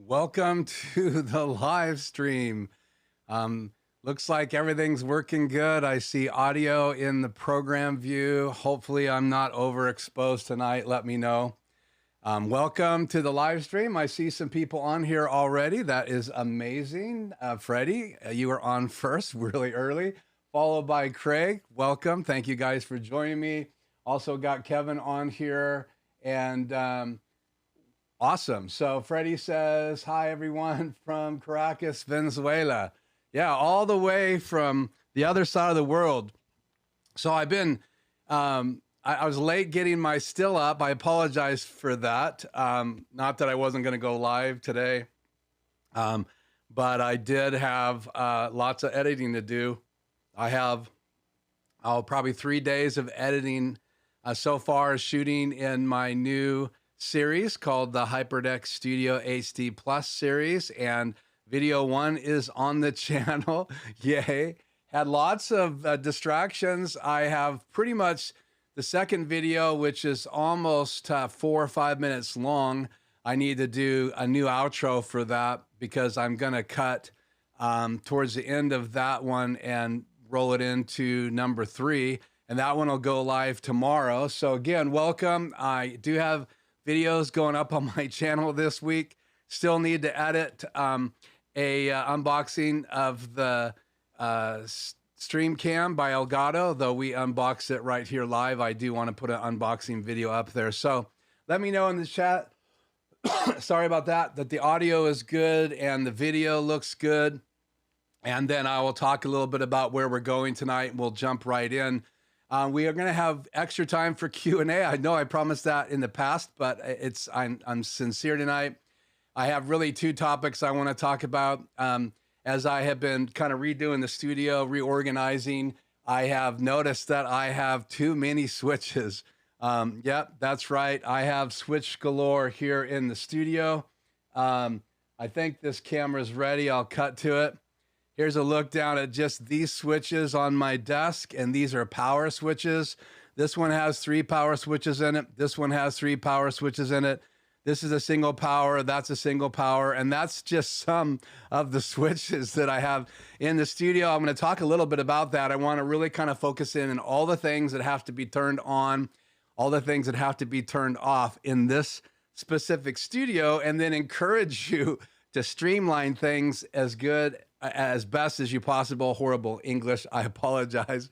Welcome to the live stream. Looks like everything's working good. I see audio in the program view. Hopefully I'm not overexposed tonight. Let me know. Welcome to the live stream. I see some people on here already. That is amazing. Freddie, you are on first, really early, followed by Craig. Welcome. Thank you guys for joining me. Also got Kevin on here and awesome. So Freddie says, hi, everyone from Caracas, Venezuela. Yeah, all the way from the other side of the world. So I've been, I was late getting my still up. I apologize for that. Not that I wasn't going to go live today, but I did have lots of editing to do. I have probably 3 days of editing so far, shooting in my new series called the HyperDeck Studio HD Plus series, and video 1 is on the channel. Yay. Had lots of distractions. I have pretty much the second video, which is almost 4 or 5 minutes long. I need to do a new outro for that because I'm going to cut towards the end of that one and roll it into number 3. And that one will go live tomorrow. So again, welcome. I do have videos going up on my channel this week. Still need to edit a unboxing of the Stream Cam by Elgato, though we unbox it right here live. I do want to put an unboxing video up there. So let me know in the chat, sorry about that the audio is good and the video looks good. And then I will talk a little bit about where we're going tonight, and we'll jump right in. We are going to have extra time for Q&A. I know I promised that in the past, but I'm sincere tonight. I have really 2 topics I want to talk about. As I have been kind of redoing the studio, reorganizing, I have noticed that I have too many switches. Yep, that's right. I have switch galore here in the studio. I think this camera's ready. I'll cut to it. Here's a look down at just these switches on my desk, and these are power switches. This one has 3 power switches in it. This one has 3 power switches in it. This is a single power, that's a single power, and that's just some of the switches that I have in the studio. I'm going to talk a little bit about that. I want to really kind of focus in on all the things that have to be turned on, all the things that have to be turned off in this specific studio, and then encourage you to streamline things as best as you possible. Horrible English, I apologize.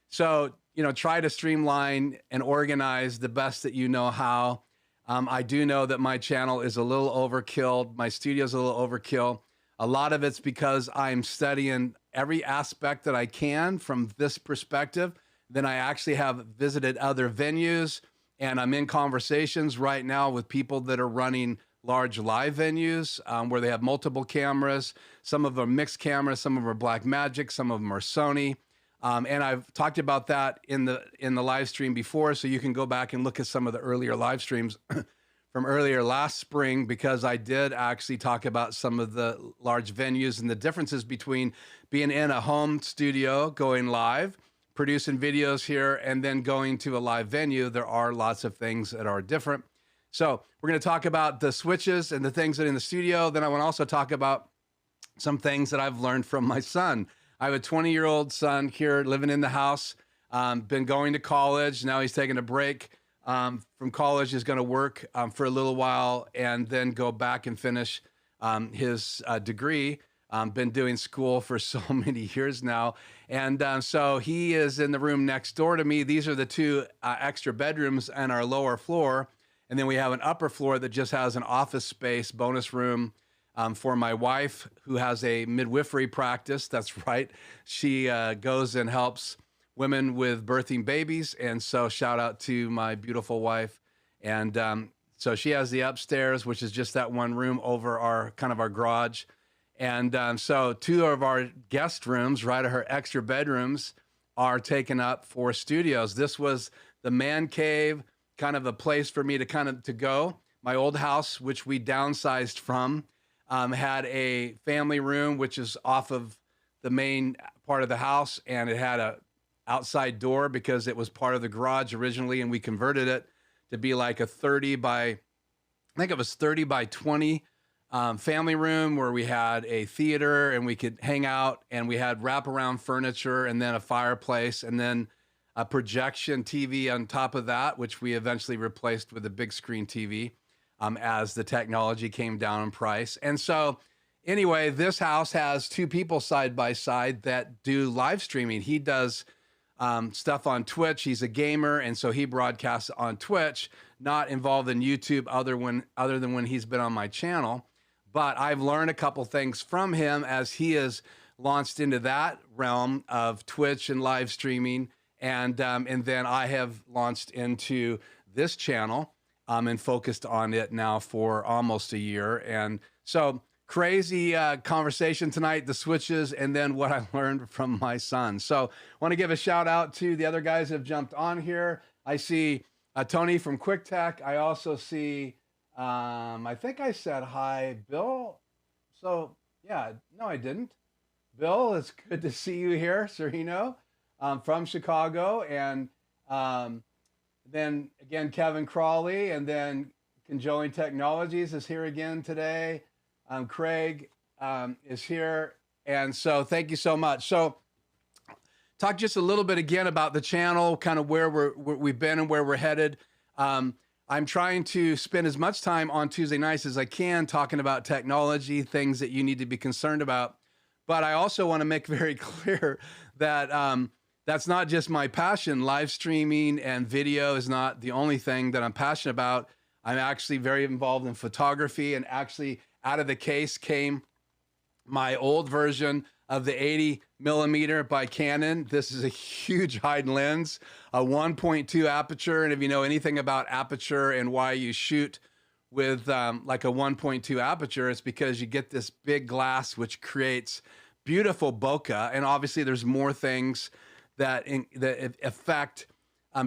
So, try to streamline and organize the best that you know how. I do know that my channel is a little overkill. My studio's a little overkill. A lot of it's because I'm studying every aspect that I can from this perspective. Then I actually have visited other venues, and I'm in conversations right now with people that are running large live venues where they have multiple cameras. Some of them are mixed cameras, some of them are Blackmagic, some of them are Sony. And I've talked about that in the live stream before, so you can go back and look at some of the earlier live streams from earlier last spring, because I did actually talk about some of the large venues and the differences between being in a home studio, going live, producing videos here, and then going to a live venue. There are lots of things that are different. So we're going to talk about the switches and the things that are in the studio. Then I want to also talk about some things that I've learned from my son. I have a 20-year-old son here living in the house, been going to college. Now he's taking a break from college. He's going to work for a little while and then go back and finish his degree. Been doing school for so many years now. And so he is in the room next door to me. These are the 2 extra bedrooms on our lower floor. And then we have an upper floor that just has an office space, bonus room for my wife, who has a midwifery practice. That's right. She goes and helps women with birthing babies. And so shout out to my beautiful wife. And so she has the upstairs, which is just that one room over our garage. And so 2 of our guest rooms, right, her extra bedrooms, are taken up for studios. This was the man cave, kind of a place for me to go. My old house, which we downsized from, had a family room, which is off of the main part of the house, and it had a outside door because it was part of the garage originally, and we converted it to be like a 30 by 20 family room where we had a theater and we could hang out, and we had wraparound furniture and then a fireplace and then a projection TV on top of that, which we eventually replaced with a big screen TV as the technology came down in price. And so anyway, this house has two people side by side that do live streaming. He does stuff on Twitch. He's a gamer, and so he broadcasts on Twitch, not involved in YouTube other than when he's been on my channel. But I've learned a couple things from him as he has launched into that realm of Twitch and live streaming. And then I have launched into this channel and focused on it now for almost a year. And so crazy conversation tonight, the switches, and then what I learned from my son. So I want to give a shout out to the other guys that have jumped on here. I see Tony from Quick Tech. I also see, I think I said hi, Bill. So yeah, no, I didn't. Bill, it's good to see you here, Serino. From Chicago, and then again Kevin Crawley, and then Conjoining Technologies is here again today. Craig is here, and so thank you so much. So talk just a little bit again about the channel, kind of where we've been and where we're headed. I'm trying to spend as much time on Tuesday nights as I can talking about technology, things that you need to be concerned about. But I also want to make very clear that that's not just my passion. Live streaming and video is not the only thing that I'm passionate about. I'm actually very involved in photography, and actually out of the case came my old version of the 80mm by Canon. This is a huge wide lens, a 1.2 aperture. And if you know anything about aperture and why you shoot with like a 1.2 aperture, it's because you get this big glass, which creates beautiful bokeh. And obviously there's more things that affect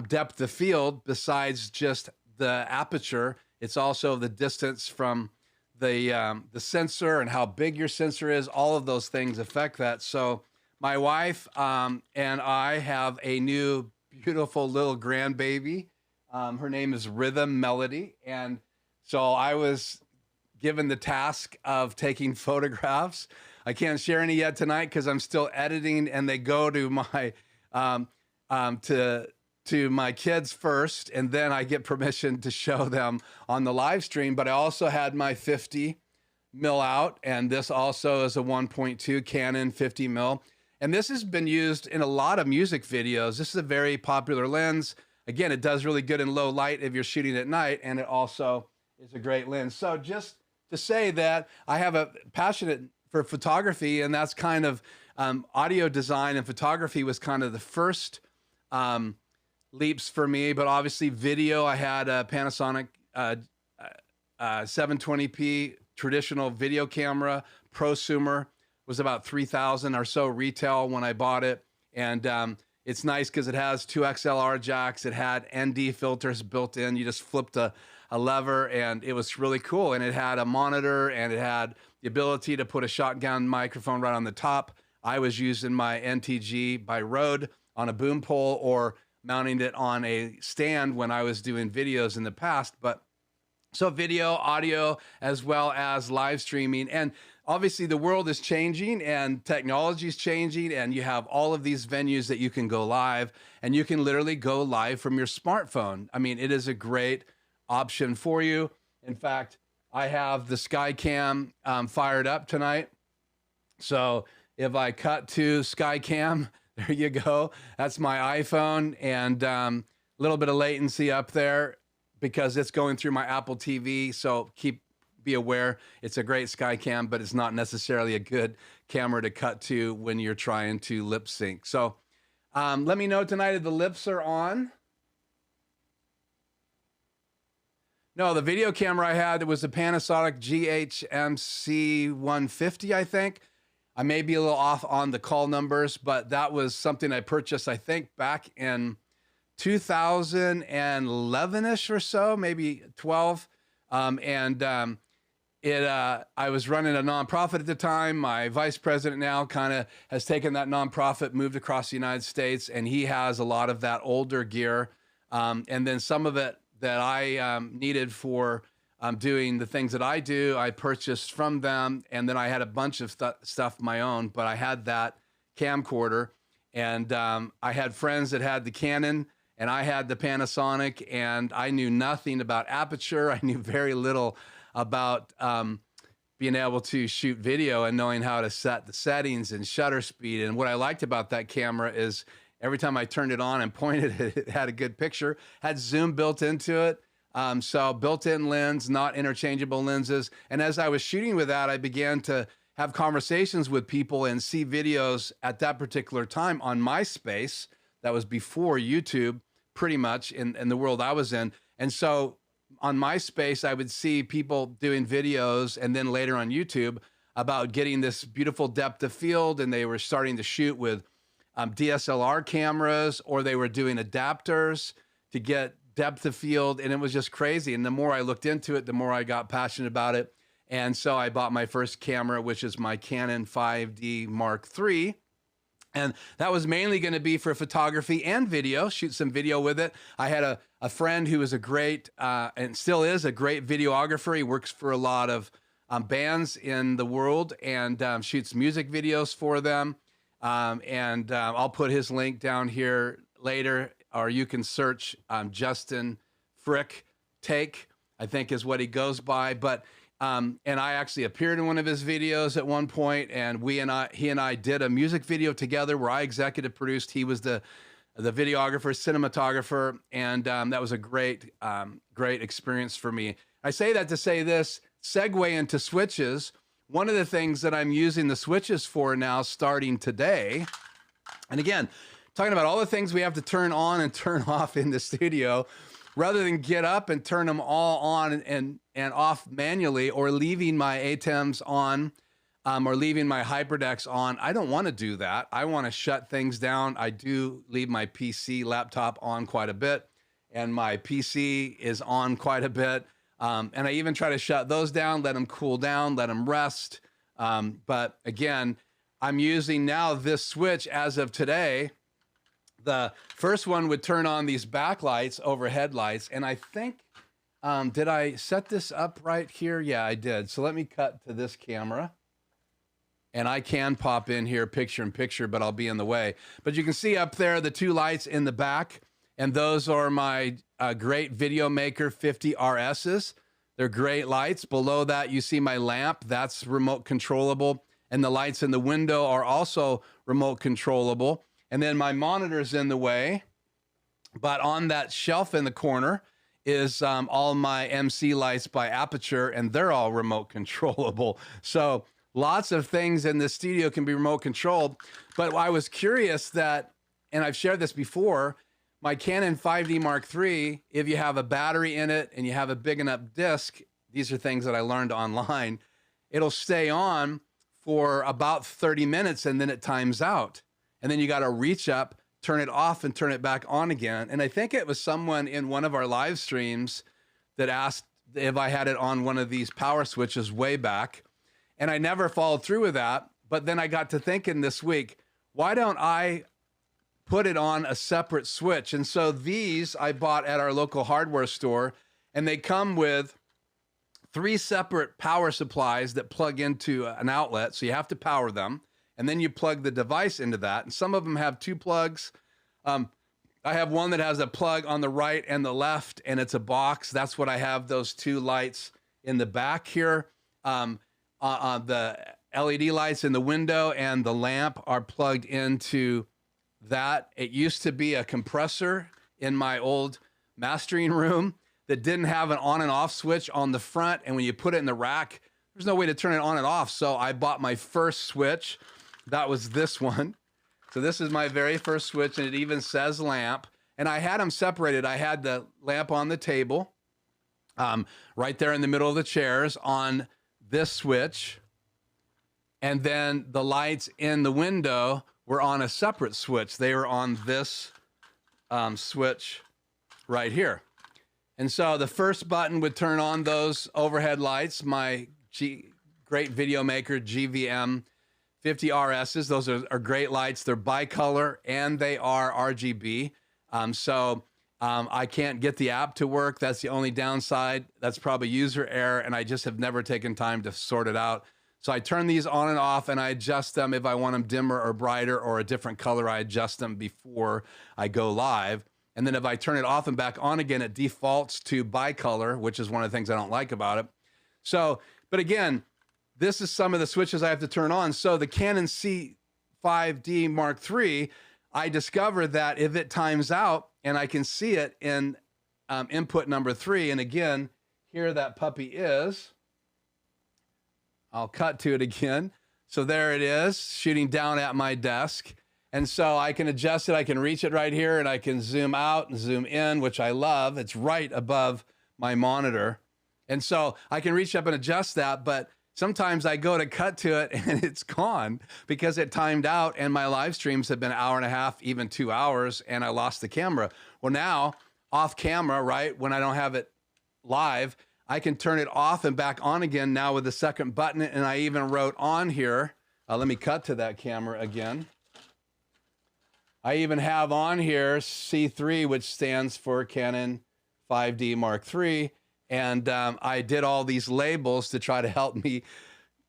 depth of field besides just the aperture. It's also the distance from the sensor and how big your sensor is. All of those things affect that. So my wife and I have a new beautiful little grandbaby. Her name is Rhythm Melody. And so I was given the task of taking photographs. I can't share any yet tonight because I'm still editing, and they go to my to my kids first, and then I get permission to show them on the live stream. But I also had my 50 mil out, and this also is a 1.2 Canon 50 mil. And this has been used in a lot of music videos. This is a very popular lens. Again, it does really good in low light if you're shooting at night, and it also is a great lens. So just to say that I have a passion for photography, and that's kind of audio design and photography was kind of the first leaps for me. But obviously video, I had a Panasonic 720p traditional video camera. Prosumer was about $3,000 or so retail when I bought it. And it's nice because it has two XLR jacks. It had ND filters built in. You just flipped a lever, and it was really cool. And it had a monitor, and it had the ability to put a shotgun microphone right on the top. I was using my NTG by Rode on a boom pole or mounting it on a stand when I was doing videos in the past. But so video, audio, as well as live streaming. And obviously the world is changing and technology is changing, and you have all of these venues that you can go live, and you can literally go live from your smartphone. I mean, it is a great option for you. In fact, I have the Skycam fired up tonight. So if I cut to Skycam, there you go. That's my iPhone, and a little bit of latency up there because it's going through my Apple TV. So be aware, it's a great Skycam, but it's not necessarily a good camera to cut to when you're trying to lip sync. So let me know tonight if the lips are on. No, the video camera I had, it was a Panasonic GHMC 150, I think. I may be a little off on the call numbers, but that was something I purchased, I think, back in 2011-ish or so, maybe 12. I was running a nonprofit at the time. My vice president now kind of has taken that nonprofit, moved across the United States, and he has a lot of that older gear. And then some of it that I needed for doing the things that I do. I purchased from them, and then I had a bunch of stuff of my own, but I had that camcorder, and I had friends that had the Canon, and I had the Panasonic, and I knew nothing about aperture. I knew very little about being able to shoot video and knowing how to set the settings and shutter speed. And what I liked about that camera is every time I turned it on and pointed it, it had a good picture, had zoom built into it. So built-in lens, not interchangeable lenses. And as I was shooting with that, I began to have conversations with people and see videos at that particular time on MySpace. That was before YouTube, pretty much in the world I was in. And so on MySpace, I would see people doing videos, and then later on YouTube, about getting this beautiful depth of field, and they were starting to shoot with DSLR cameras, or they were doing adapters to get depth of field, and it was just crazy. And the more I looked into it, the more I got passionate about it. And so I bought my first camera, which is my Canon 5D Mark III. And that was mainly going to be for photography and video, shoot some video with it. I had a friend who was a great, and still is a great videographer. He works for a lot of bands in the world and shoots music videos for them. I'll put his link down here later, or you can search Justin Frick Take, I think is what he goes by. But and I actually appeared in one of his videos at one point, and he and I did a music video together where I executive produced. He was the videographer, cinematographer, and that was a great experience for me. I say that to say this, segue into switches. One of the things that I'm using the switches for now, starting today, and again, talking about all the things we have to turn on and turn off in the studio, rather than get up and turn them all on and off manually, or leaving my ATEMs on, or leaving my HyperDecks on. I don't want to do that. I want to shut things down. I do leave my PC laptop on quite a bit, and my PC is on quite a bit. And I even try to shut those down, let them cool down, let them rest. But again, I'm using now this switch as of today. The first one would turn on these backlights, overhead lights, and I think, did I set this up right here? Yeah, I did. So let me cut to this camera, and I can pop in here picture in picture, but I'll be in the way. But you can see up there the two lights in the back, and those are my great Video Maker 50 RSs. They're great lights. Below that, you see my lamp. That's remote controllable, and the lights in the window are also remote controllable. And then my monitor's in the way, but on that shelf in the corner is all my MC lights by Aperture, and they're all remote controllable. So lots of things in the studio can be remote controlled. But I was curious that, and I've shared this before, my Canon 5D Mark III, if you have a battery in it and you have a big enough disc, these are things that I learned online, it'll stay on for about 30 minutes and then it times out. And then you got to reach up, turn it off, and turn it back on again. And I think it was someone in one of our live streams that asked if I had it on one of these power switches way back. And I never followed through with that. But then I got to thinking this week, why don't I put it on a separate switch? And so these I bought at our local hardware store, and they come with 3 separate power supplies that plug into an outlet. So you have to power them. And then you plug the device into that. And some of them have 2 plugs. I have one that has a plug on the right and the left, and it's a box. That's what I have, those 2 lights in the back here. The LED lights in the window and the lamp are plugged into that. It used to be a compressor in my old mastering room that didn't have an on and off switch on the front. And when you put it in the rack, there's no way to turn it on and off. So I bought my first switch. That was this one. So this is my very first switch, and it even says lamp. And I had them separated. I had the lamp on the table, right there in the middle of the chairs on this switch. And then the lights in the window were on a separate switch. They were on this switch right here. And so the first button would turn on those overhead lights, my great Video Maker GVM 50 RSs. Those are great lights. They're bicolor and they are RGB. So I can't get the app to work. That's the only downside. That's probably user error, and I just have never taken time to sort it out. So I turn these on and off, and I adjust them if I want them dimmer or brighter or a different color. I adjust them before I go live. And then if I turn it off and back on again, it defaults to bicolor, which is one of the things I don't like about it. So, but again, this is some of the switches I have to turn on. So the Canon C5D Mark III, I discovered that if it times out, and I can see it in input number 3, and again, here that puppy is. I'll cut to it again. So there it is, shooting down at my desk. And so I can adjust it. I can reach it right here, and I can zoom out and zoom in, which I love. It's right above my monitor. And so I can reach up and adjust that, but sometimes I go to cut to it and it's gone because it timed out, and my live streams have been an hour and a half, even 2 hours, and I lost the camera. Well, now off camera, right, when I don't have it live, I can turn it off and back on again now with the second button. And I even wrote on here, let me cut to that camera again. I even have on here C3, which stands for Canon 5D Mark III. And I did all these labels to try to help me,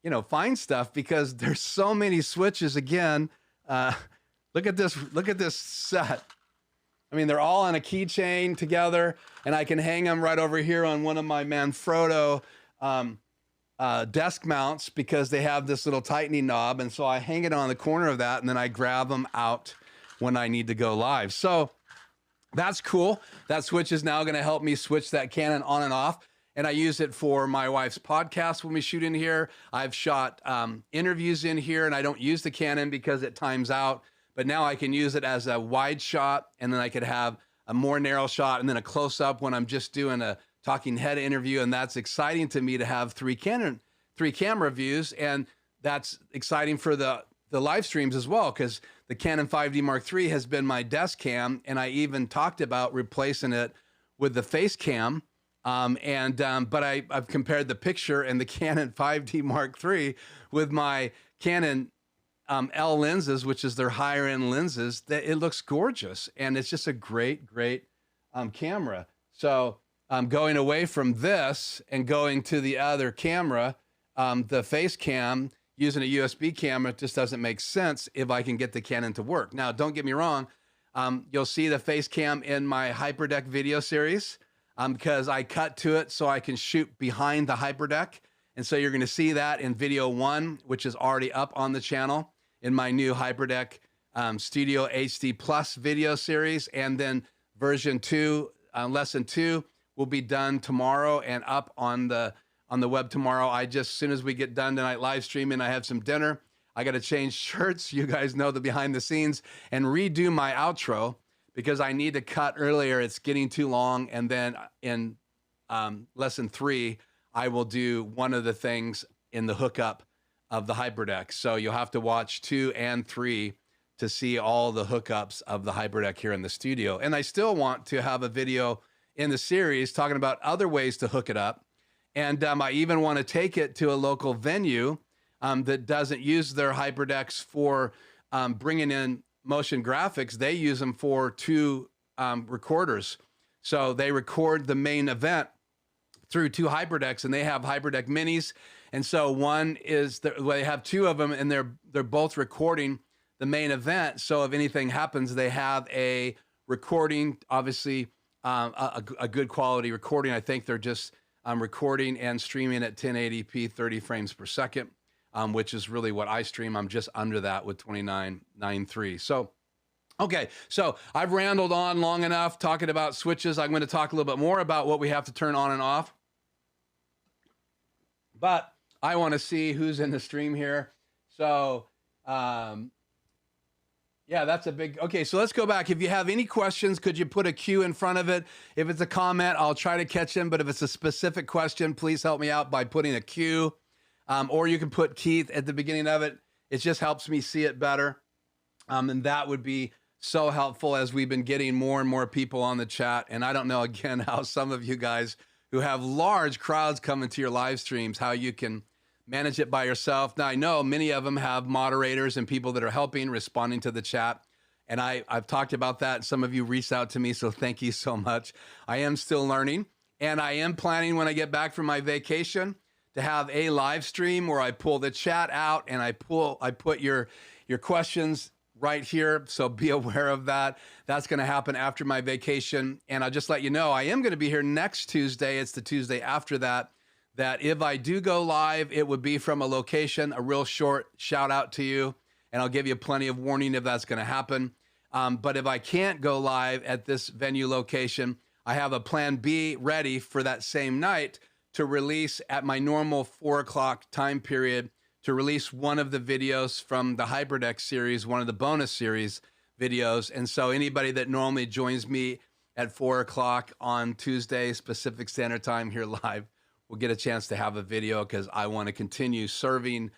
you know, find stuff, because there's so many switches. Again, look at this set. I mean, they're all on a keychain together, and I can hang them right over here on one of my Manfrotto desk mounts, because they have this little tightening knob. And so I hang it on the corner of that, and then I grab them out when I need to go live. So that's cool. That switch is now going to help me switch that Canon on and off. And I use it for my wife's podcast when we shoot in here. I've shot interviews in here, and I don't use the Canon because it times out. But now I can use it as a wide shot, and then I could have a more narrow shot, and then a close-up when I'm just doing a talking head interview. And that's exciting to me to have three camera views. And that's exciting for the live streams as well, because the Canon 5D Mark III has been my desk cam, and I even talked about replacing it with the face cam. But I've compared the picture and the Canon 5D Mark III with my Canon L lenses, which is their higher end lenses. It looks gorgeous, and it's just a great camera. So going away from this and going to the other camera, the face cam, using a USB camera just doesn't make sense if I can get the Canon to work. Now, don't get me wrong. You'll see the face cam in my HyperDeck video series because I cut to it so I can shoot behind the HyperDeck. And so you're going to see that in video 1, which is already up on the channel in my new HyperDeck Studio HD Plus video series. And then version 2, lesson 2 will be done tomorrow and up on the web tomorrow. As soon as we get done tonight live streaming, I have some dinner. I got to change shirts. You guys know the behind the scenes, and redo my outro because I need to cut earlier. It's getting too long. And then in lesson 3, I will do one of the things in the hookup of the HyperDeck. So you'll have to watch 2 and 3 to see all the hookups of the HyperDeck here in the studio. And I still want to have a video in the series talking about other ways to hook it up. And I even want to take it to a local venue that doesn't use their HyperDecks for bringing in motion graphics. They use them for 2 recorders. So they record the main event through 2 HyperDecks, and they have HyperDeck minis. And so one is, they have 2 of them, and they're both recording the main event. So if anything happens, they have a recording, obviously a good quality recording. I think they're just recording and streaming at 1080p, 30 frames per second, which is really what I stream. I'm just under that with 29.93. So, okay, so I've rambled on long enough talking about switches. I'm going to talk a little bit more about what we have to turn on and off. But I want to see who's in the stream here. So, yeah, that's a big, okay, so let's go back. If you have any questions, could you put a Q in front of it? If it's a comment, I'll try to catch them, but if it's a specific question, please help me out by putting a Q, or you can put Keith at the beginning of it. It just helps me see it better, and that would be so helpful as we've been getting more and more people on the chat, and I don't know, again, how some of you guys who have large crowds coming to your live streams, how you can manage it by yourself. Now, I know many of them have moderators and people that are helping, responding to the chat. And I've talked about that. Some of you reached out to me, so thank you so much. I am still learning, and I am planning when I get back from my vacation to have a live stream where I pull the chat out and I put your questions right here. So be aware of that. That's going to happen after my vacation. And I'll just let you know, I am going to be here next Tuesday. It's the Tuesday after that if I do go live, it would be from a location, a real short shout out to you. And I'll give you plenty of warning if that's going to happen. But if I can't go live at this venue location, I have a plan B ready for that same night to release at my normal 4 o'clock time period, to release one of the videos from the HyperDeck series, one of the bonus series videos. And so anybody that normally joins me at 4 o'clock on Tuesday, Pacific Standard Time here live, will get a chance to have a video, because I want to continue serving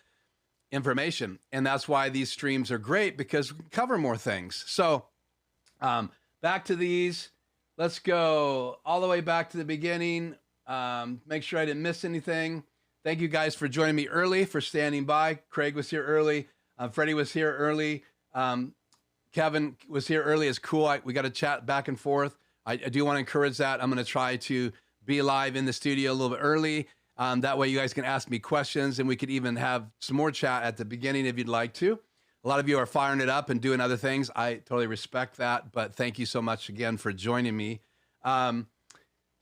information. And that's why these streams are great, because we can cover more things. So back to these. Let's go all the way back to the beginning. Make sure I didn't miss anything. Thank you guys for joining me early, for standing by. Craig was here early. Freddie was here early. Kevin was here early. It's cool. We got to chat back and forth. I do want to encourage that. I'm going to try to be live in the studio a little bit early. That way you guys can ask me questions, and we could even have some more chat at the beginning if you'd like to. A lot of you are firing it up and doing other things. I totally respect that, but thank you so much again for joining me.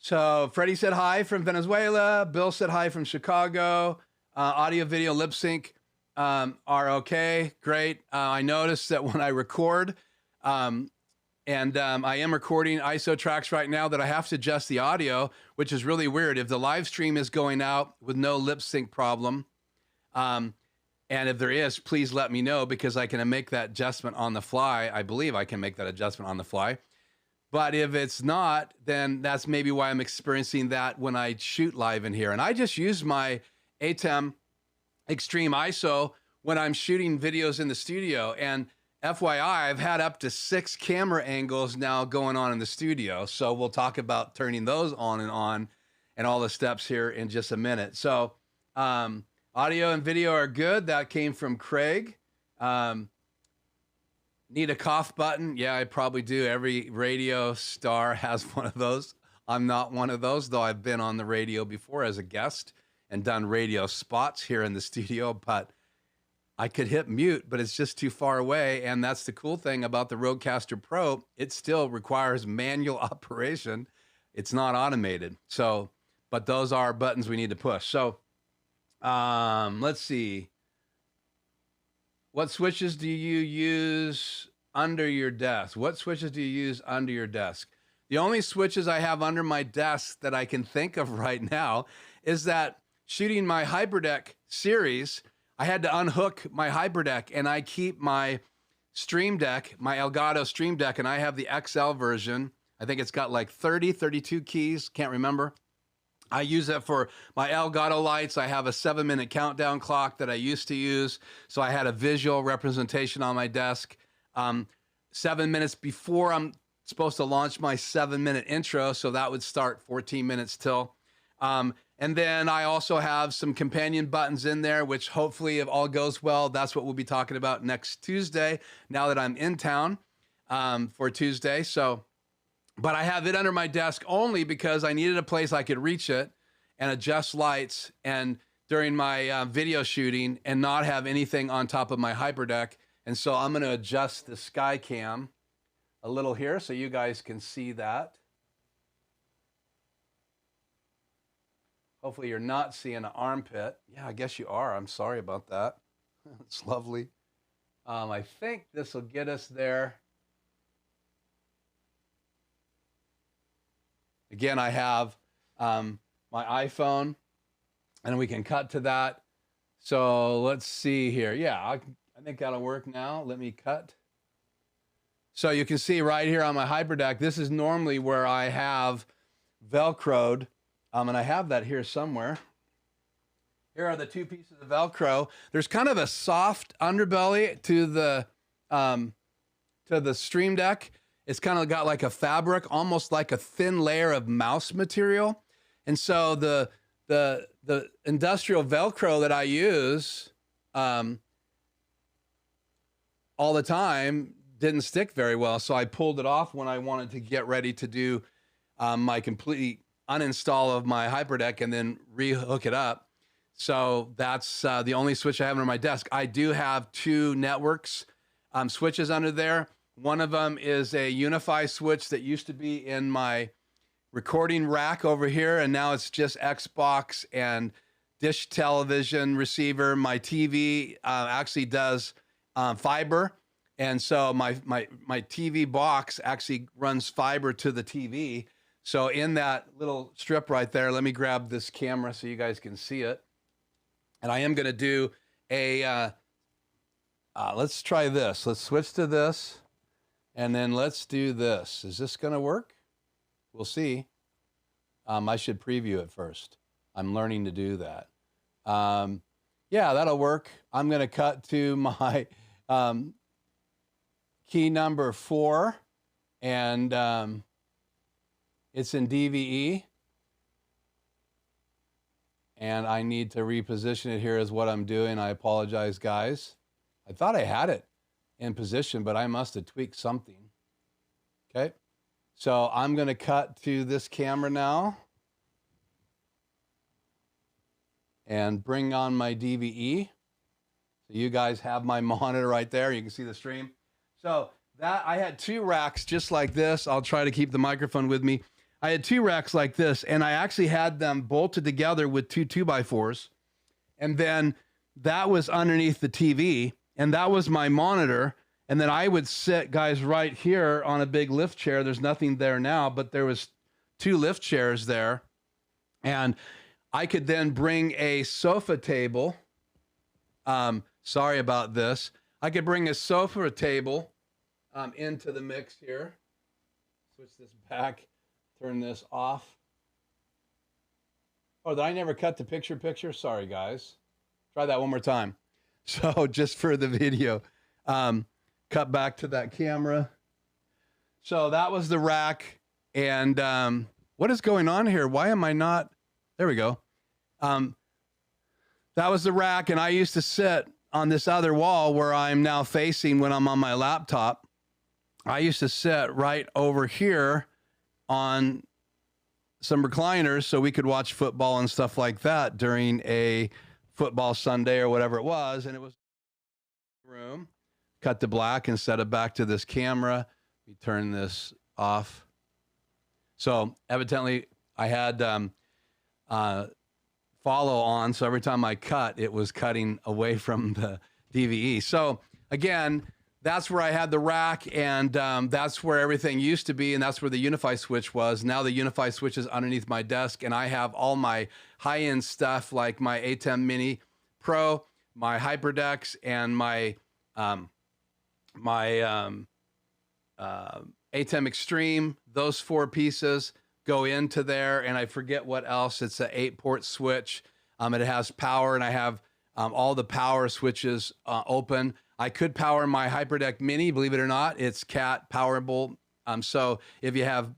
So Freddie said hi from Venezuela. Bill said hi from Chicago. Audio, video, lip sync are okay. Great. I noticed that when I record, and I am recording ISO tracks right now, that I have to adjust the audio, which is really weird. If the live stream is going out with no lip sync problem, and if there is, please let me know, because I can make that adjustment on the fly. I believe I can make that adjustment on the fly. But if it's not, then that's maybe why I'm experiencing that when I shoot live in here. And I just use my ATEM Extreme ISO when I'm shooting videos in the studio. And FYI, I've had up to 6 camera angles now going on in the studio. So we'll talk about turning those on and all the steps here in just a minute. So audio and video are good. That came from Craig. Need a cough button? Yeah, I probably do. Every radio star has one of those. I'm not one of those, though I've been on the radio before as a guest and done radio spots here in the studio, but I could hit mute, but it's just too far away. And that's the cool thing about the Rodecaster Pro. It still requires manual operation. It's not automated. So, but those are buttons we need to push. So let's see. What switches do you use under your desk? What switches do you use under your desk? The only switches I have under my desk that I can think of right now is that shooting my HyperDeck series, I had to unhook my HyperDeck, and I keep my Stream Deck, my Elgato Stream Deck, and I have the XL version. I think it's got like 32 keys, can't remember. I use it for my Elgato lights. I have a 7-minute countdown clock that I used to use. So I had a visual representation on my desk. 7 minutes before I'm supposed to launch my 7-minute intro. So that would start 14 minutes till. And then I also have some companion buttons in there, which hopefully, if all goes well, that's what we'll be talking about next Tuesday, now that I'm in town for Tuesday. So, but I have it under my desk only because I needed a place I could reach it and adjust lights and during my video shooting and not have anything on top of my HyperDeck. And so I'm going to adjust the sky cam a little here so you guys can see that. Hopefully you're not seeing an armpit. Yeah, I guess you are. I'm sorry about that. It's lovely. I think this will get us there. Again, I have my iPhone, and we can cut to that. So let's see here. Yeah, I think that'll work now. Let me cut. So you can see right here on my HyperDeck, this is normally where I have Velcroed, and I have that here somewhere. Here are the 2 pieces of Velcro. There's kind of a soft underbelly to the Stream Deck. It's kind of got like a fabric, almost like a thin layer of mouse material. And so the industrial Velcro that I use all the time didn't stick very well. So I pulled it off when I wanted to get ready to do my complete uninstall of my HyperDeck and then re-hook it up. So that's the only switch I have on my desk. I do have two networks switches under there. One of them is a Unify switch that used to be in my recording rack over here, and now it's just Xbox and dish television receiver. My TV actually does fiber, and so my TV box actually runs fiber to the TV. So in that little strip right there, let me grab this camera so you guys can see it. And I am going to do a, let's try this. Let's switch to this, and then let's do this. Is this going to work? We'll see. I should preview it first. I'm learning to do that. Yeah, that'll work. I'm going to cut to my key number 4, and it's in DVE. And I need to reposition it here is what I'm doing. I apologize, guys. I thought I had it in position, but I must have tweaked something. Okay. So I'm going to cut to this camera now and bring on my DVE. So you guys have my monitor right there. You can see the stream. So that I had 2 racks just like this. I'll try to keep the microphone with me. I had 2 racks like this, and I actually had them bolted together with 2 2x4s. And then that was underneath the TV, and that was my monitor. And then I would sit, guys, right here on a big lift chair. There's nothing there now, but there was 2 lift chairs there. And I could then bring a sofa table. Sorry about this. I could bring a sofa table into the mix here. Switch this back. Turn this off. Oh, did I never cut the picture? Sorry, guys. Try that one more time. So just for the video, cut back to that camera. So that was the rack. And what is going on here? Why am I not? There we go. That was the rack. And I used to sit on this other wall where I'm now facing when I'm on my laptop. I used to sit right over here on some recliners so we could watch football and stuff like that during a football Sunday or whatever it was. And it was room. Cut to black and set it back to this camera. We turn this off. So evidently I had follow on. So every time I cut, it was cutting away from the DVE. So again, that's where I had the rack, and that's where everything used to be, and that's where the Unify switch was. Now the Unify switch is underneath my desk, and I have all my high-end stuff like my ATEM Mini Pro, my HyperDecks, and my ATEM Extreme. Those 4 pieces go into there, and I forget what else. It's an 8-port switch. It has power, and I have all the power switches open. I could power my HyperDeck Mini, believe it or not. It's CAT powerable. So if you have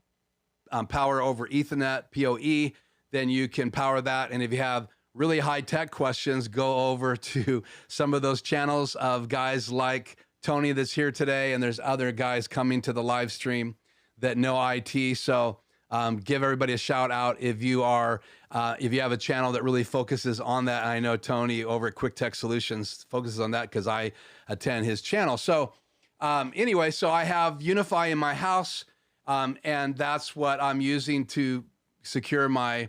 power over Ethernet, PoE, then you can power that. And if you have really high-tech questions, go over to some of those channels of guys like Tony that's here today, and there's other guys coming to the live stream that know IT. So give everybody a shout out if you are if you have a channel that really focuses on that. I know Tony over at Quick Tech Solutions focuses on that because I attend his channel. So anyway, so I have Unify in my house, and that's what I'm using to secure my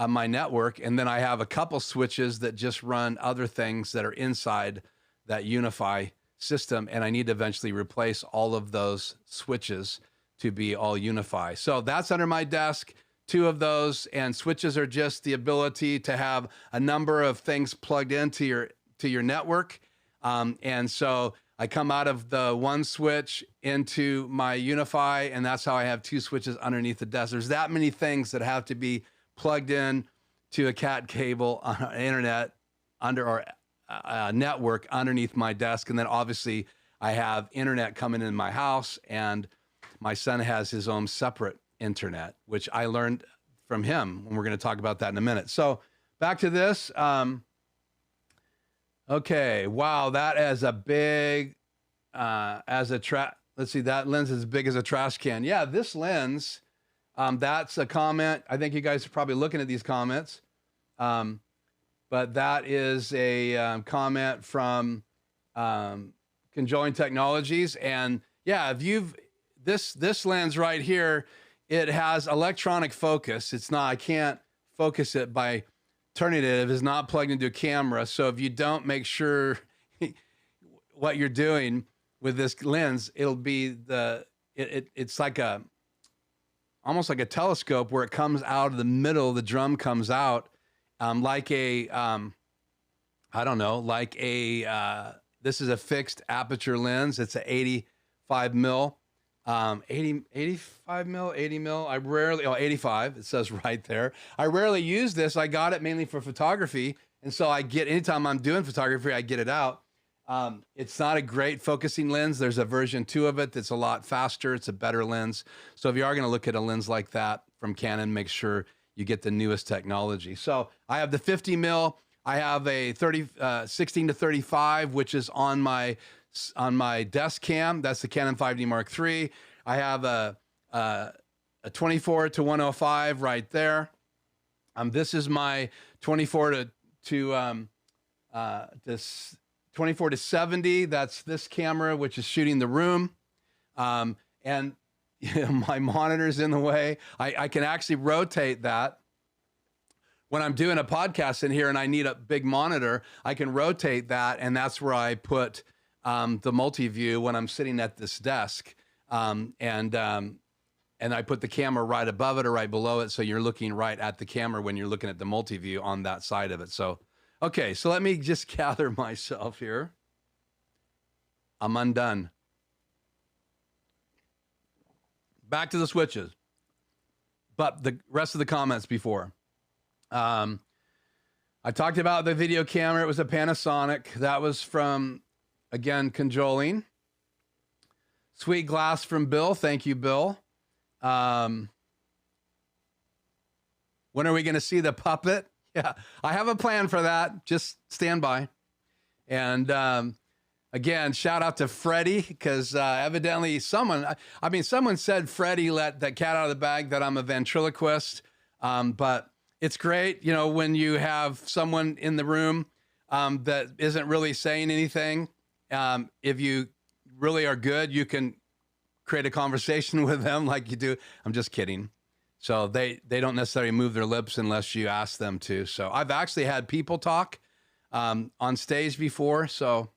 my network. And then I have a couple switches that just run other things that are inside that Unify system, and I need to eventually replace all of those switches to be all Unify. So that's under my desk, 2 of those, and switches are just the ability to have a number of things plugged into your network. And so I come out of the one switch into my Unify, and that's how I have 2 switches underneath the desk. There's that many things that have to be plugged in to a CAT cable on internet under or network underneath my desk. And then obviously I have internet coming in my house, and my son has his own separate internet, which I learned from him, and we're going to talk about that in a minute. So back to this. Okay. Wow. That is a big, as a let's see, that lens is as big as a trash can. Yeah, this lens, that's a comment. I think you guys are probably looking at these comments. But that is a comment from Conjoined Technologies. And yeah, if you've, this lens right here, it has electronic focus. It's not, I can't focus it by turning it. It is not plugged into a camera. So if you don't make sure what you're doing with this lens, it'll be it's like almost like a telescope where it comes out of the middle, the drum comes out like a, I don't know, like a, this is a fixed aperture lens. It's a 85 mil, 85 mil, 80 mil. I rarely, 85, it says right there. I rarely use this. I got it mainly for photography. And so I get, anytime I'm doing photography, I get it out. It's not a great focusing lens. There's a version 2 of it that's a lot faster. It's a better lens. So if you are going to look at a lens like that from Canon, make sure you get the newest technology. So I have the 50 mil. I have a 16 to 35, which is on my desk cam. That's the Canon 5D Mark III. I have a 24 to 105 right there. This is my 24 to 24 to 70. That's this camera, which is shooting the room. And you know, my monitor's in the way. I can actually rotate that. When I'm doing a podcast in here and I need a big monitor, I can rotate that, and that's where I put the multi-view when I'm sitting at this desk. And I put the camera right above it or right below it, so you're looking right at the camera when you're looking at the multi-view on that side of it. So, okay, so let me just gather myself here. I'm undone. Back to the switches, but the rest of the comments before. I talked about the video camera. It was a Panasonic. That was from, again, Conjoling. Sweet glass from Bill. Thank you, Bill. When are we going to see the puppet? Yeah, I have a plan for that. Just stand by. And again, shout out to Freddie, because evidently someone said Freddie let that cat out of the bag that I'm a ventriloquist. But it's great, you know, when you have someone in the room that isn't really saying anything. If you really are good, you can create a conversation with them like you do. I'm just kidding. So they don't necessarily move their lips unless you ask them to. So I've actually had people talk on stage before. So,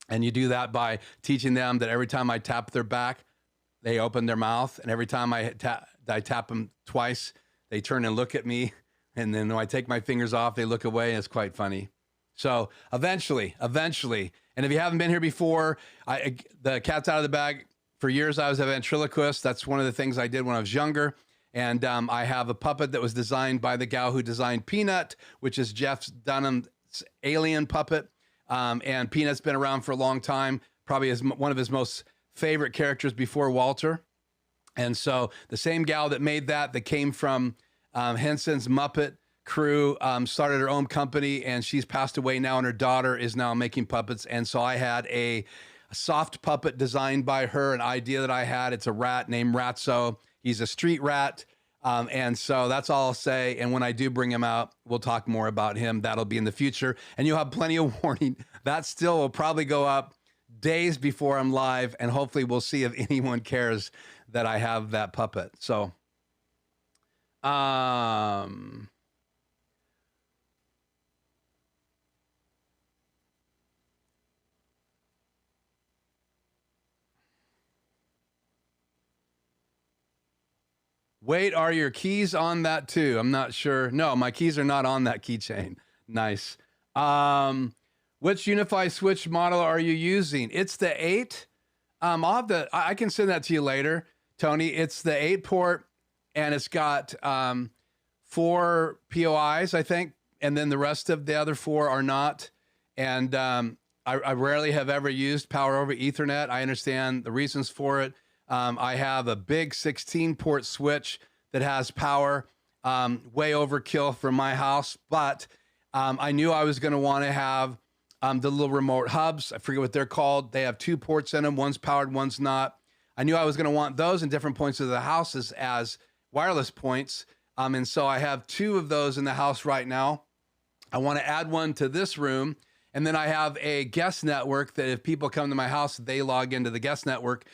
and you do that by teaching them that every time I tap their back, they open their mouth. And every time I tap them twice, they turn and look at me. And then when I take my fingers off, they look away, and it's quite funny. So eventually, and if you haven't been here before, the cat's out of the bag. For years, I was a ventriloquist. That's one of the things I did when I was younger. And I have a puppet that was designed by the gal who designed Peanut, which is Jeff Dunham's alien puppet. And Peanut's been around for a long time, probably is one of his most favorite characters before Walter. And so the same gal that made that came from Henson's Muppet crew, started her own company, and she's passed away now, and her daughter is now making puppets. And so I had a soft puppet designed by her, an idea that I had. It's a rat named Ratso. He's a street rat. And so that's all I'll say. And when I do bring him out, we'll talk more about him. That'll be in the future. And you'll have plenty of warning. That still will probably go up days before I'm live. And hopefully we'll see if anyone cares that I have that puppet. So, wait, are your keys on that too? I'm not sure. No, my keys are not on that keychain. Nice. Which Unify switch model are you using? It's the 8. I can send that to you later, Tony. It's the 8-port, and it's got 4 POIs, I think, and then the rest of the other 4 are not. And I rarely have ever used power over Ethernet. I understand the reasons for it. I have a big 16-port switch that has power, way overkill for my house, but I knew I was going to want to have the little remote hubs. I forget what they're called. They have 2 ports in them. One's powered, one's not. I knew I was going to want those in different points of the house as wireless points. And so I have 2 of those in the house right now. I want to add one to this room. And then I have a guest network that if people come to my house, they log into the guest network.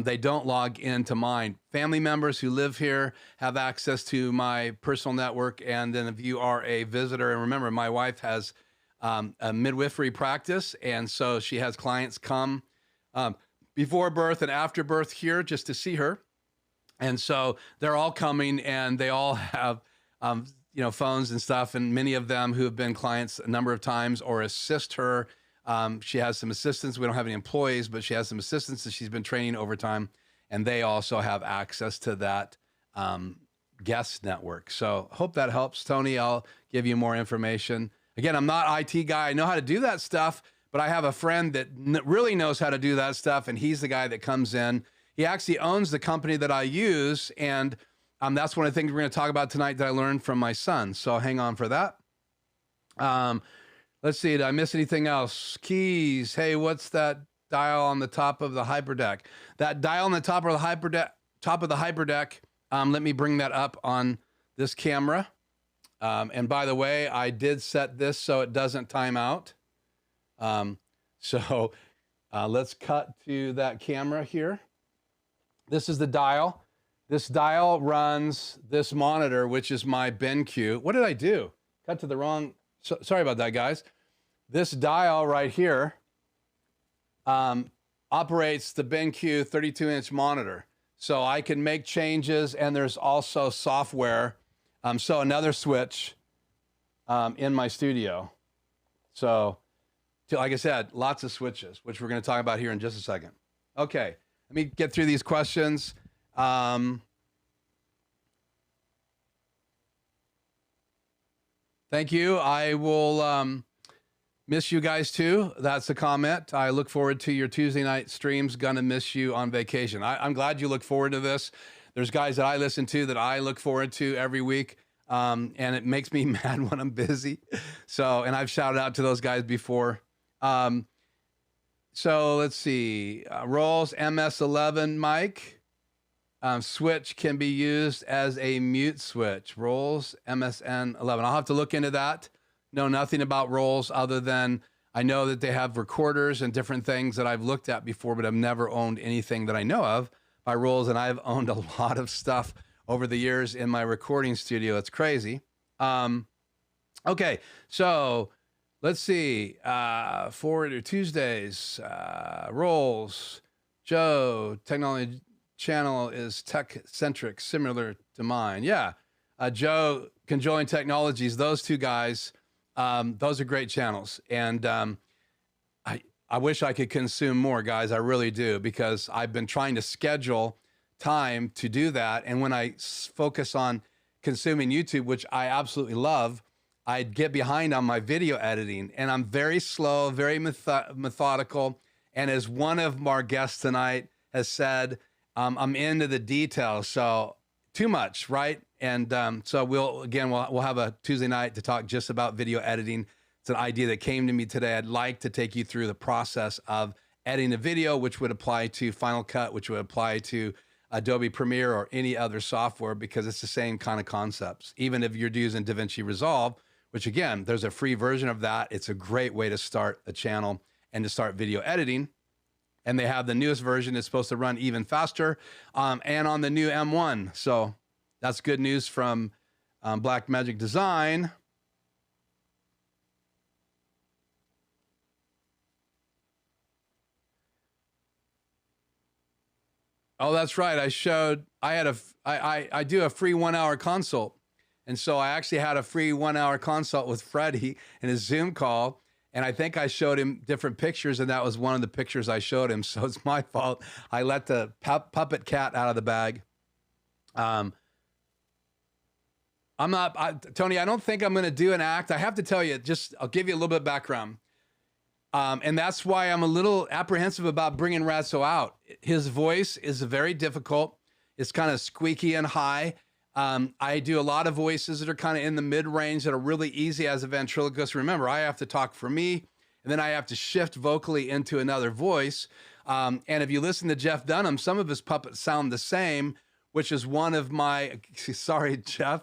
They don't log into mine. Family members who live here have access to my personal network. And then if you are a visitor, and remember, my wife has a midwifery practice. And so she has clients come before birth and after birth here just to see her. And so they're all coming and they all have, phones and stuff. And many of them who have been clients a number of times or assist her. She has some assistants. We don't have any employees, but she has some assistants that she's been training over time. And they also have access to that guest network. So hope that helps, Tony. I'll give you more information. Again, I'm not IT guy. I know how to do that stuff, but I have a friend that really knows how to do that stuff. And he's the guy that comes in. He actually owns the company that I use. And that's one of the things we're going to talk about tonight that I learned from my son. So hang on for that. Let's see. Did I miss anything else? Keys. Hey, what's that dial on the top of the HyperDeck? That dial on the top of the HyperDeck, let me bring that up on this camera. And by the way, I did set this so it doesn't time out. Let's cut to that camera here. This is the dial. This dial runs this monitor, which is my BenQ. What did I do? Cut to the wrong. Sorry about that, guys. This dial right here operates the BenQ 32-inch monitor. So I can make changes, and there's also software. So another switch in my studio. So, like I said, lots of switches, which we're going to talk about here in just a second. Okay, let me get through these questions. Thank you. I will miss you guys too. That's a comment. I look forward to your Tuesday night streams. Gonna miss you on vacation. I'm glad you look forward to this. There's guys that I listen to that I look forward to every week. And it makes me mad when I'm busy. So, and I've shouted out to those guys before. So let's see, Rolls MS11 mic. Switch can be used as a mute switch. Rolls MSN11. I'll have to look into that. Know nothing about Rolls other than I know that they have recorders and different things that I've looked at before, but I've never owned anything that I know of by Rolls. And I've owned a lot of stuff over the years in my recording studio. It's crazy. Okay, so let's see. Forward to Tuesdays, Rolls, Joe, technology channel is tech-centric, similar to mine. Yeah, Joe, Conjoined Technologies, those two guys, those are great channels. And I wish I could consume more, guys. I really do, because I've been trying to schedule time to do that. And when I focus on consuming YouTube, which I absolutely love, I'd get behind on my video editing. And I'm very slow, very methodical. And as one of our guests tonight has said, I'm into the details, so too much, right? And so we'll have a Tuesday night to talk just about video editing. It's an idea that came to me today. I'd like to take you through the process of editing a video, which would apply to Final Cut, which would apply to Adobe Premiere or any other software, because it's the same kind of concepts. Even if you're using DaVinci Resolve, which again, there's a free version of that. It's a great way to start a channel and to start video editing. And they have the newest version. It's supposed to run even faster and on the new M1. So that's good news from Blackmagic Design. Oh, that's right. I do a free 1 hour consult. And so I actually had a free 1 hour consult with Freddie in a Zoom call. And I think I showed him different pictures, and that was one of the pictures I showed him. So it's my fault. I let the puppet cat out of the bag. Tony, I don't think I'm going to do an act. I have to tell you, I'll give you a little bit of background. And that's why I'm a little apprehensive about bringing Ratso out. His voice is very difficult. It's kind of squeaky and high. I do a lot of voices that are kind of in the mid-range that are really easy as a ventriloquist. Remember, I have to talk for me, and then I have to shift vocally into another voice. And if you listen to Jeff Dunham, some of his puppets sound the same, which is one of my, sorry, Jeff,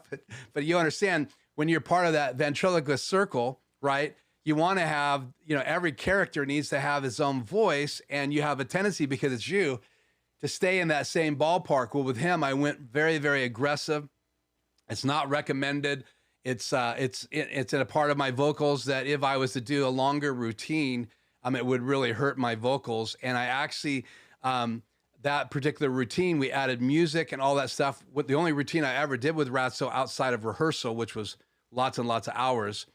but you understand when you're part of that ventriloquist circle, right? You want to have, every character needs to have his own voice, and you have a tendency, because it's you, to stay in that same ballpark. Well, with him, I went very, very aggressive. It's not recommended. It's in a part of my vocals that if I was to do a longer routine, it would really hurt my vocals. And I actually, that particular routine, we added music and all that stuff. The only routine I ever did with Ratso outside of rehearsal, which was lots and lots of hours,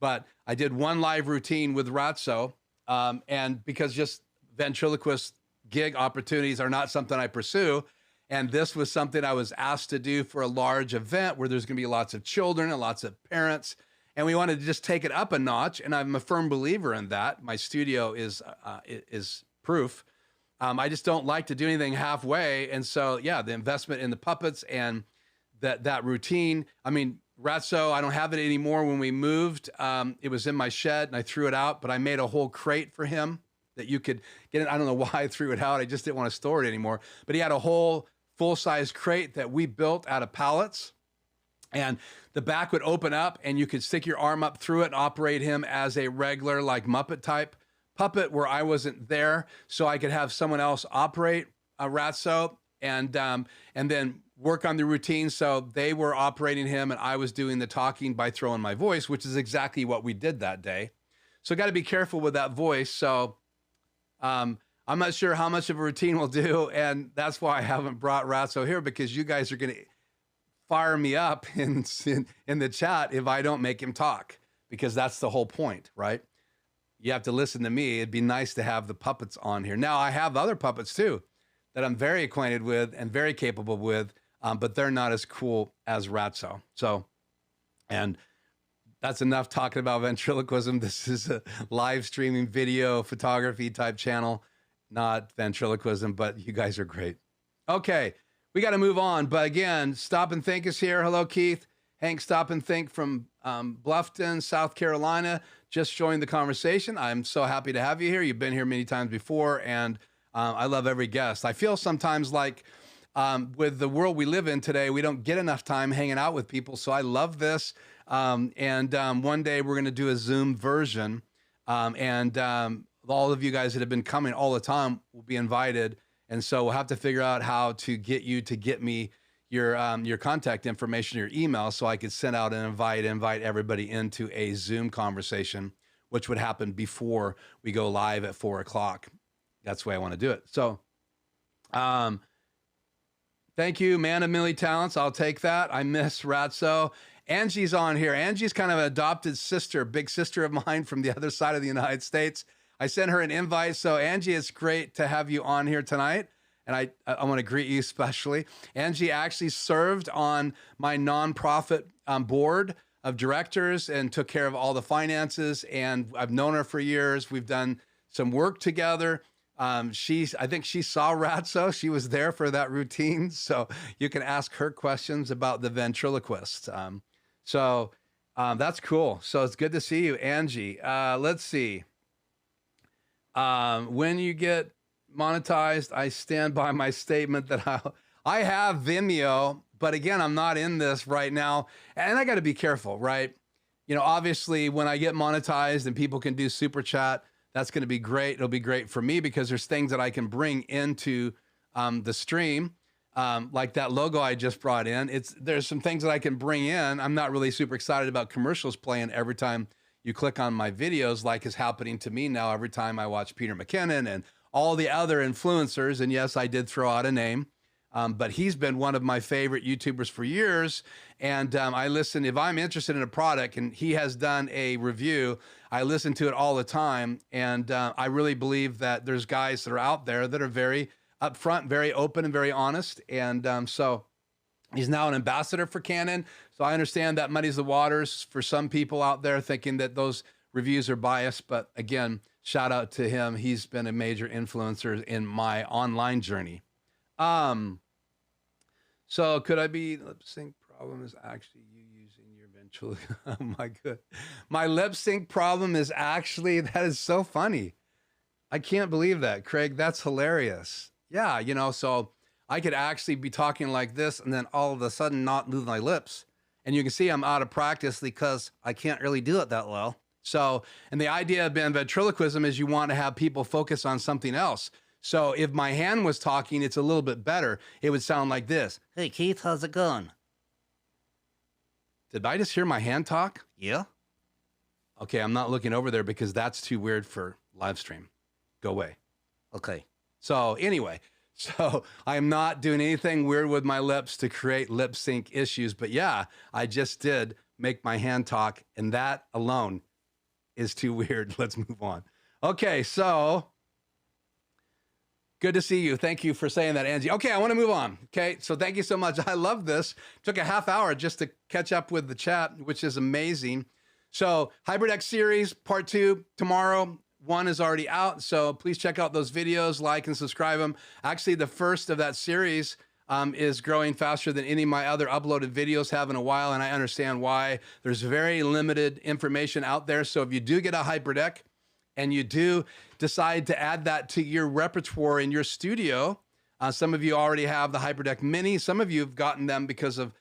but I did one live routine with Ratso, and because just ventriloquist gig opportunities are not something I pursue, and this was something I was asked to do for a large event where there's going to be lots of children and lots of parents, and we wanted to just take it up a notch, and I'm a firm believer in that. My studio is proof. I just don't like to do anything halfway, and so, yeah, the investment in the puppets and that routine, Ratso, I don't have it anymore. When we moved, it was in my shed and I threw it out, but I made a whole crate for him that you could get in. I don't know why I threw it out. I just didn't want to store it anymore. But he had a whole full-size crate that we built out of pallets, and the back would open up and you could stick your arm up through it and operate him as a regular, like, Muppet type puppet where I wasn't there, so I could have someone else operate a Ratso and then work on the routine. So they were operating him and I was doing the talking by throwing my voice, which is exactly what we did that day. So got to be careful with that voice. So I'm not sure how much of a routine we'll do, and that's why I haven't brought Ratso here, because you guys are going to fire me up in the chat if I don't make him talk, because that's the whole point, right? You have to listen to me. It'd be nice to have the puppets on here. Now, I have other puppets too that I'm very acquainted with and very capable with, but they're not as cool as Ratso. So, and that's enough talking about ventriloquism. This is a live streaming video photography type channel, not ventriloquism, but you guys are great. Okay, we got to move on. But again, Stop and Think is here. Hello, Keith. Hank Stop and Think from Bluffton, South Carolina, just joined the conversation. I'm so happy to have you here. You've been here many times before, and I love every guest. I feel sometimes like with the world we live in today, we don't get enough time hanging out with people. So I love this. And one day we're going to do a Zoom version. And all of you guys that have been coming all the time will be invited. And so we'll have to figure out how to get you to get me your contact information, your email, so I could send out an invite everybody into a Zoom conversation, which would happen before we go live at 4 o'clock. That's the way I want to do it. So, thank you, man of many talents. I'll take that. I miss Ratso. Angie's on here. Angie's kind of an adopted sister, big sister of mine from the other side of the United States. I sent her an invite. So, Angie, it's great to have you on here tonight. And I want to greet you especially. Angie actually served on my nonprofit board of directors and took care of all the finances. And I've known her for years. We've done some work together. I think she saw Ratso. She was there for that routine. So you can ask her questions about the ventriloquist. That's cool. So it's good to see you, Angie. Let's see. When you get monetized, I stand by my statement that I have Vimeo, but again, I'm not in this right now. And I got to be careful, right? Obviously when I get monetized and people can do super chat, that's going to be great. It'll be great for me because there's things that I can bring into the stream, like that logo I just brought in. There's some things that I can bring in. I'm not really super excited about commercials playing every time you click on my videos, like is happening to me now every time I watch Peter McKinnon and all the other influencers. And yes, I did throw out a name, but he's been one of my favorite YouTubers for years. And I listen, if I'm interested in a product and he has done a review, I listen to it all the time. And I really believe that there's guys that are out there that are very upfront, very open, and very honest. And so he's now an ambassador for Canon. So I understand that muddies the waters for some people out there thinking that those reviews are biased. But again, shout out to him. He's been a major influencer in my online journey. So could I be lip sync problem is actually you using your ventriloquist. Oh my good. My lip sync problem is actually, that is so funny. I can't believe that, Craig. That's hilarious. Yeah, you know, so I could actually be talking like this and then all of a sudden not move my lips. And you can see I'm out of practice because I can't really do it that well. So, and the idea of ventriloquism is you want to have people focus on something else. So if my hand was talking, it's a little bit better. It would sound like this. Hey, Keith, how's it going? Did I just hear my hand talk? Yeah. Okay, I'm not looking over there because that's too weird for live stream. Go away. Okay. So anyway, so I'm not doing anything weird with my lips to create lip sync issues. But yeah, I just did make my hand talk, and that alone is too weird. Let's move on. Okay, so good to see you. Thank you for saying that, Angie. Okay, I want to move on. Okay, so thank you so much. I love this. Took a half hour just to catch up with the chat, which is amazing. So HyperDeck Series Part 2 tomorrow. 1 is already out, so please check out those videos, like and subscribe them. Actually, the first of that series is growing faster than any of my other uploaded videos have in a while, and I understand why. There's very limited information out there, so if you do get a HyperDeck and you do decide to add that to your repertoire in your studio, some of you already have the HyperDeck Mini. Some of you have gotten them because of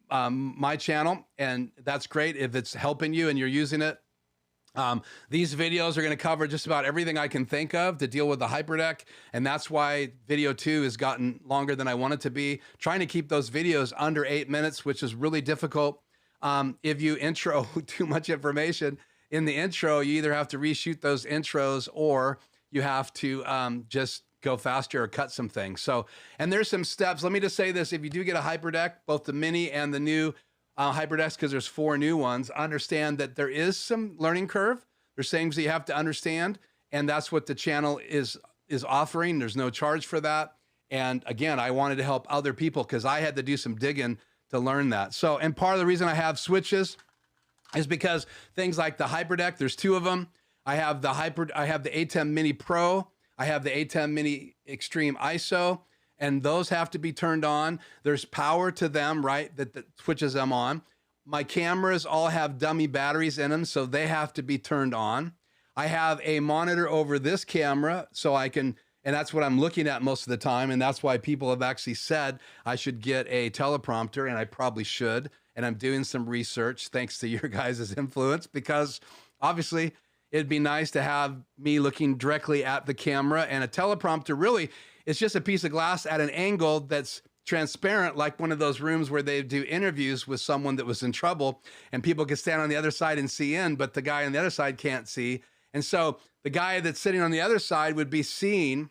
my channel, and that's great if it's helping you and you're using it. These videos are going to cover just about everything I can think of to deal with the HyperDeck, and that's why video 2 has gotten longer than I want it to be. Trying to keep those videos under 8 minutes, which is really difficult. If you intro too much information in the intro, you either have to reshoot those intros or you have to just go faster or cut some things. So, and there's some steps. Let me just say this. If you do get a HyperDeck, both the Mini and the new HyperDecks, because there's 4 new ones, understand that there is some learning curve. There's things that you have to understand, and that's what the channel is offering. There's no charge for that. And again, I wanted to help other people because I had to do some digging to learn that. So, and part of the reason I have switches is because things like the HyperDeck, there's 2 of them. I have the A10 Mini Pro. I have the A10 Mini Extreme ISO. And those have to be turned on. There's power to them, right, that switches them on. My cameras all have dummy batteries in them, so they have to be turned on. I have a monitor over this camera, so I can, and that's what I'm looking at most of the time, and that's why people have actually said I should get a teleprompter, and I probably should, and I'm doing some research thanks to your guys' influence, because obviously it'd be nice to have me looking directly at the camera, and a teleprompter really, it's just a piece of glass at an angle that's transparent, like one of those rooms where they do interviews with someone that was in trouble and people can stand on the other side and see in, but the guy on the other side can't see. And so the guy that's sitting on the other side would be seeing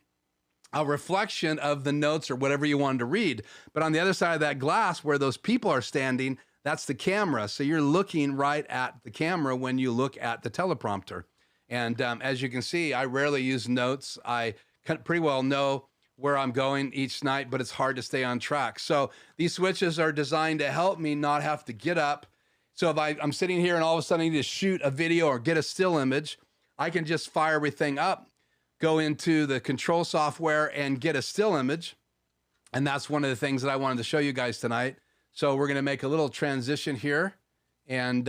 a reflection of the notes or whatever you wanted to read. But on the other side of that glass where those people are standing, that's the camera. So you're looking right at the camera when you look at the teleprompter. And as you can see, I rarely use notes. I pretty well know where I'm going each night, but it's hard to stay on track. So these switches are designed to help me not have to get up. So if I'm sitting here and all of a sudden I need to shoot a video or get a still image, I can just fire everything up, go into the control software and get a still image. And that's one of the things that I wanted to show you guys tonight. So we're going to make a little transition here. And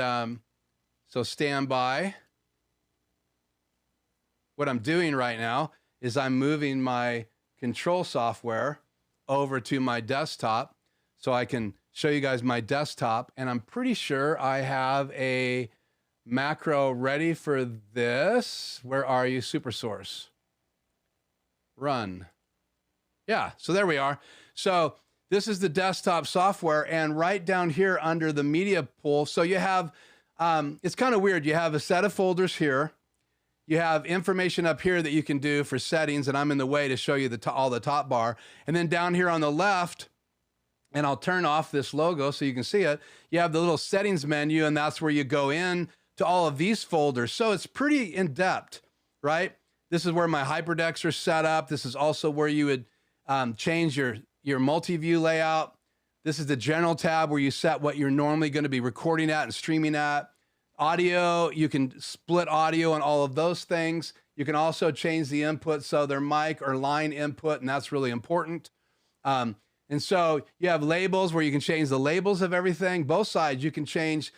so stand by. What I'm doing right now is I'm moving my control software over to my desktop so I can show you guys my desktop. And I'm pretty sure I have a macro ready for this. Where are you? SuperSource. Run. Yeah, so there we are. So this is the desktop software, and right down here under the media pool, so you have, it's kind of weird. You have a set of folders here. You have information up here that you can do for settings, and I'm in the way to show you all the top bar. And then down here on the left, and I'll turn off this logo so you can see it, you have the little settings menu, and that's where you go in to all of these folders. So it's pretty in-depth, right? This is where my HyperDecks are set up. This is also where you would change your multi-view layout. This is the general tab where you set what you're normally going to be recording at and streaming at. Audio, you can split audio and all of those things. You can also change the input, so their mic or line input, and that's really important. And so you have labels where you can change the labels of everything. Both sides you can change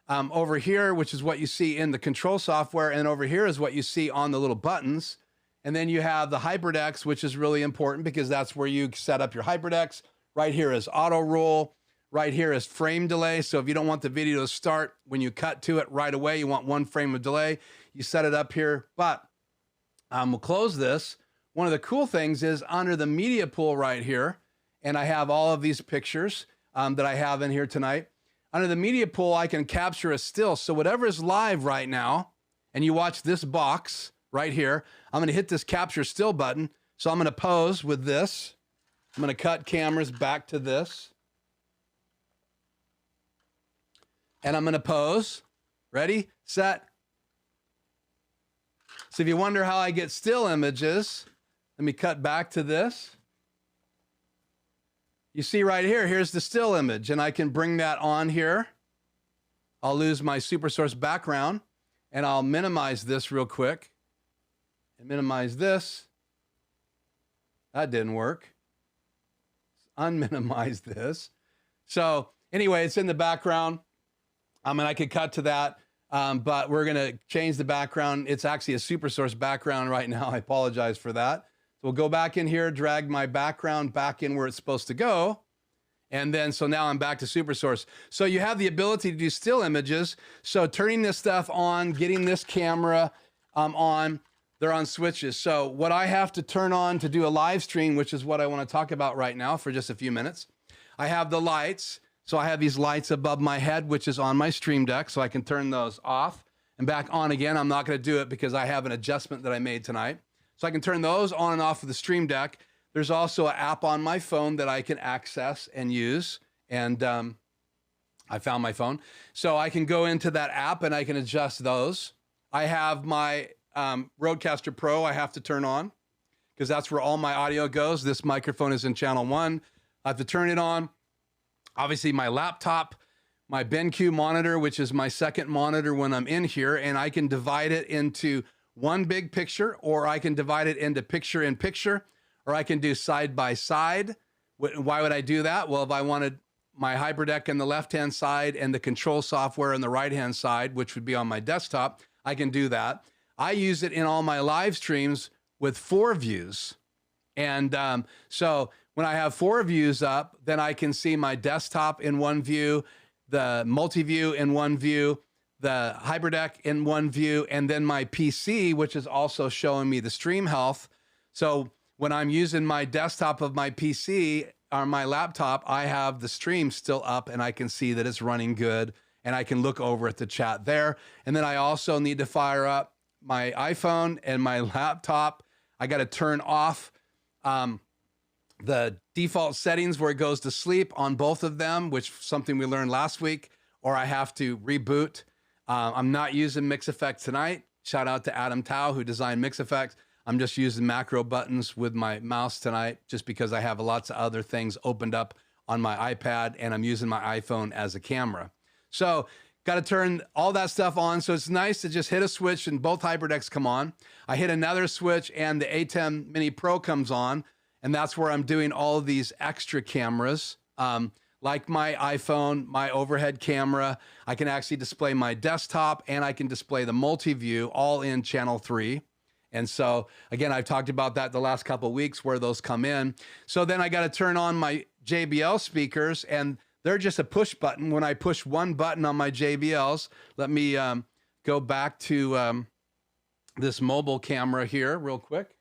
over here, which is what you see in the control software. And over here is what you see on the little buttons. And then you have the HyperDecks, which is really important because that's where you set up your HyperDecks. Right here is auto roll. Right here is frame delay. So if you don't want the video to start when you cut to it right away, you want 1 frame of delay, you set it up here. But we'll close this. One of the cool things is under the media pool right here, and I have all of these pictures that I have in here tonight. Under the media pool, I can capture a still. So whatever is live right now, and you watch this box right here, I'm gonna hit this capture still button. So I'm gonna pose with this. I'm gonna cut cameras back to this. And I'm gonna pose. Ready, set. So if you wonder how I get still images, let me cut back to this. You see right here, here's the still image, and I can bring that on here. I'll lose my super source background, and I'll minimize this real quick. And minimize this. That didn't work. Unminimize this. So anyway, it's in the background. And I could cut to that, but we're gonna change the background. It's actually a super source background right now. I apologize for that. So we'll go back in here, drag my background back in where it's supposed to go. And then, so now I'm back to super source. So you have the ability to do still images. So turning this stuff on, getting this camera on, they're on switches. So what I have to turn on to do a live stream, which is what I want to talk about right now for just a few minutes. I have the lights. So I have these lights above my head, which is on my Stream Deck. So I can turn those off and back on again. I'm not going to do it because I have an adjustment that I made tonight. So I can turn those on and off of the Stream Deck. There's also an app on my phone that I can access and use. And I found my phone. So I can go into that app and I can adjust those. I have my Rodecaster Pro I have to turn on because that's where all my audio goes. This microphone is in channel 1. I have to turn it on. Obviously my laptop, my BenQ monitor, which is my second monitor when I'm in here, and I can divide it into one big picture, or I can divide it into picture in picture, or I can do side by side. Why would I do that? Well, if I wanted my HyperDeck on the left-hand side and the control software on the right-hand side, which would be on my desktop, I can do that. I use it in all my live streams with 4 views. And so when I have 4 views up, then I can see my desktop in one view, the multi-view in one view, the HyperDeck in one view, and then my PC, which is also showing me the stream health. So when I'm using my desktop of my PC or my laptop, I have the stream still up and I can see that it's running good, and I can look over at the chat there. And then I also need to fire up my iPhone and my laptop. I got to turn off the default settings where it goes to sleep on both of them, which something we learned last week, or I have to reboot. I'm not using MixEffect tonight. Shout out to Adam Tao, who designed MixEffect. I'm just using macro buttons with my mouse tonight, just because I have lots of other things opened up on my iPad, and I'm using my iPhone as a camera. So got to turn all that stuff on. So it's nice to just hit a switch and both HyperDecks come on. I hit another switch and the A10 Mini Pro comes on. And that's where I'm doing all of these extra cameras, like my iPhone, my overhead camera. I can actually display my desktop, and I can display the multi-view all in channel 3. And so, again, I've talked about that the last couple of weeks where those come in. So then I got to turn on my JBL speakers, and they're just a push button. When I push one button on my JBLs, let me go back to this mobile camera here real quick.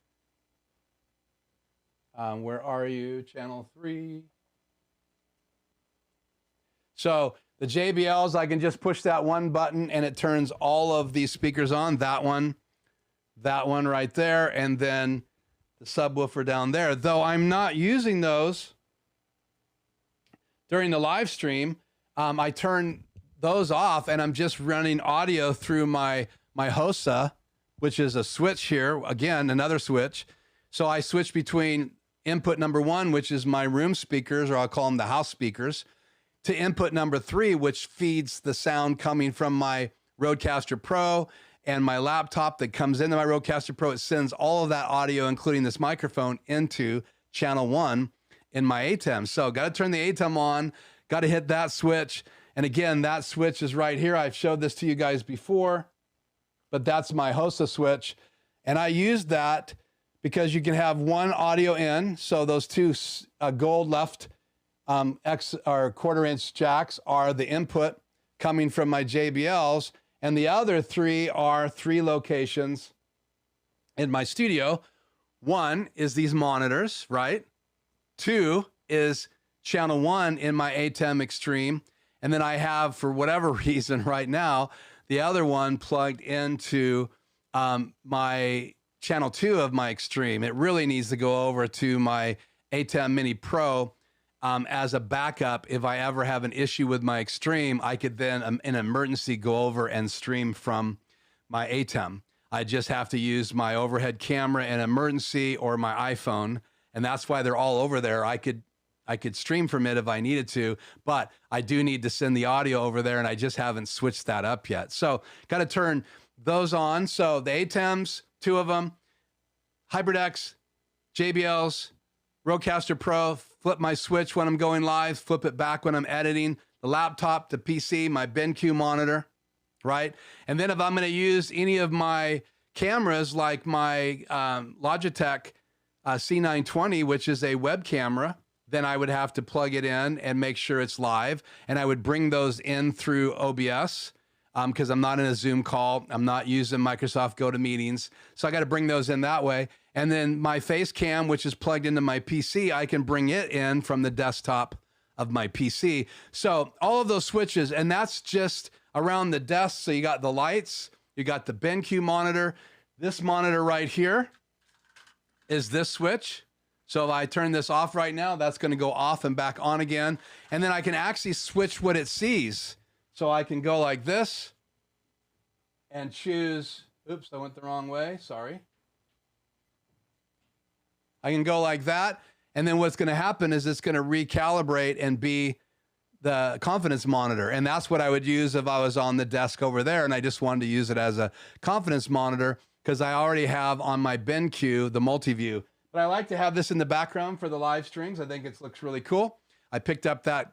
Where are you? Channel 3. So the JBLs, I can just push that one button and it turns all of these speakers on. That one right there, and then the subwoofer down there. Though I'm not using those during the live stream, I turn those off and I'm just running audio through my HOSA, which is a switch here. Again, another switch. So I switch between input number 1, which is my room speakers, or I'll call them the house speakers, to input number 3, which feeds the sound coming from my Rodecaster Pro and my laptop that comes into my Rodecaster Pro. It sends all of that audio, including this microphone, into channel 1. in my ATEM. So got to turn the ATEM on, got to hit that switch. And again, that switch is right here. I've showed this to you guys before, but that's my HOSA switch. And I use that because you can have one audio in. So those two gold left X or 1/4 inch jacks are the input coming from my JBLs. And the other three are 3 locations in my studio. 1 is these monitors, right? 2 is channel 1 in my ATEM Extreme. And then I have, for whatever reason right now, the other one plugged into my channel 2 of my Extreme. It really needs to go over to my ATEM Mini Pro as a backup. If I ever have an issue with my Extreme, I could then, in emergency, go over and stream from my ATEM. I just have to use my overhead camera in emergency or my iPhone, and that's why they're all over there. I could stream from it if I needed to, but I do need to send the audio over there, and I just haven't switched that up yet. So got to turn those on. So the ATEMs, 2 of them, HyperDecks, JBLs, Rodecaster Pro, flip my switch when I'm going live, flip it back when I'm editing, the laptop, the PC, my BenQ monitor, right? And then if I'm going to use any of my cameras like my Logitech C920, which is a web camera, then I would have to plug it in and make sure it's live. And I would bring those in through OBS because I'm not in a Zoom call. I'm not using Microsoft GoToMeetings. So I got to bring those in that way. And then my face cam, which is plugged into my PC, I can bring it in from the desktop of my PC. So all of those switches, and that's just around the desk. So you got the lights, you got the BenQ monitor. This monitor right here is this switch. So if I turn this off right now, that's going to go off and back on again. And then I can actually switch what it sees. So I can go like this and choose, oops, I went the wrong way, sorry. I can go like that. And then what's going to happen is it's going to recalibrate and be the confidence monitor. And that's what I would use if I was on the desk over there. And I just wanted to use it as a confidence monitor because I already have on my BenQ the multi-view. But I like to have this in the background for the live streams. I think it looks really cool. I picked up that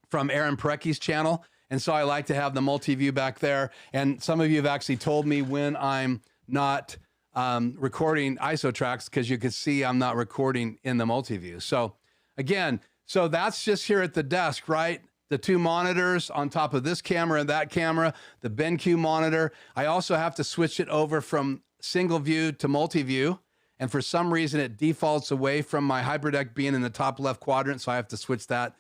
from Aaron Parecki's channel. And so I like to have the multi-view back there. And some of you have actually told me when I'm not recording ISO tracks because you can see I'm not recording in the multi-view. So again, so that's just here at the desk, right? The 2 monitors on top of this camera and that camera, the BenQ monitor. I also have to switch it over from single view to multi-view. And for some reason, it defaults away from my HyperDeck being in the top left quadrant. So I have to switch that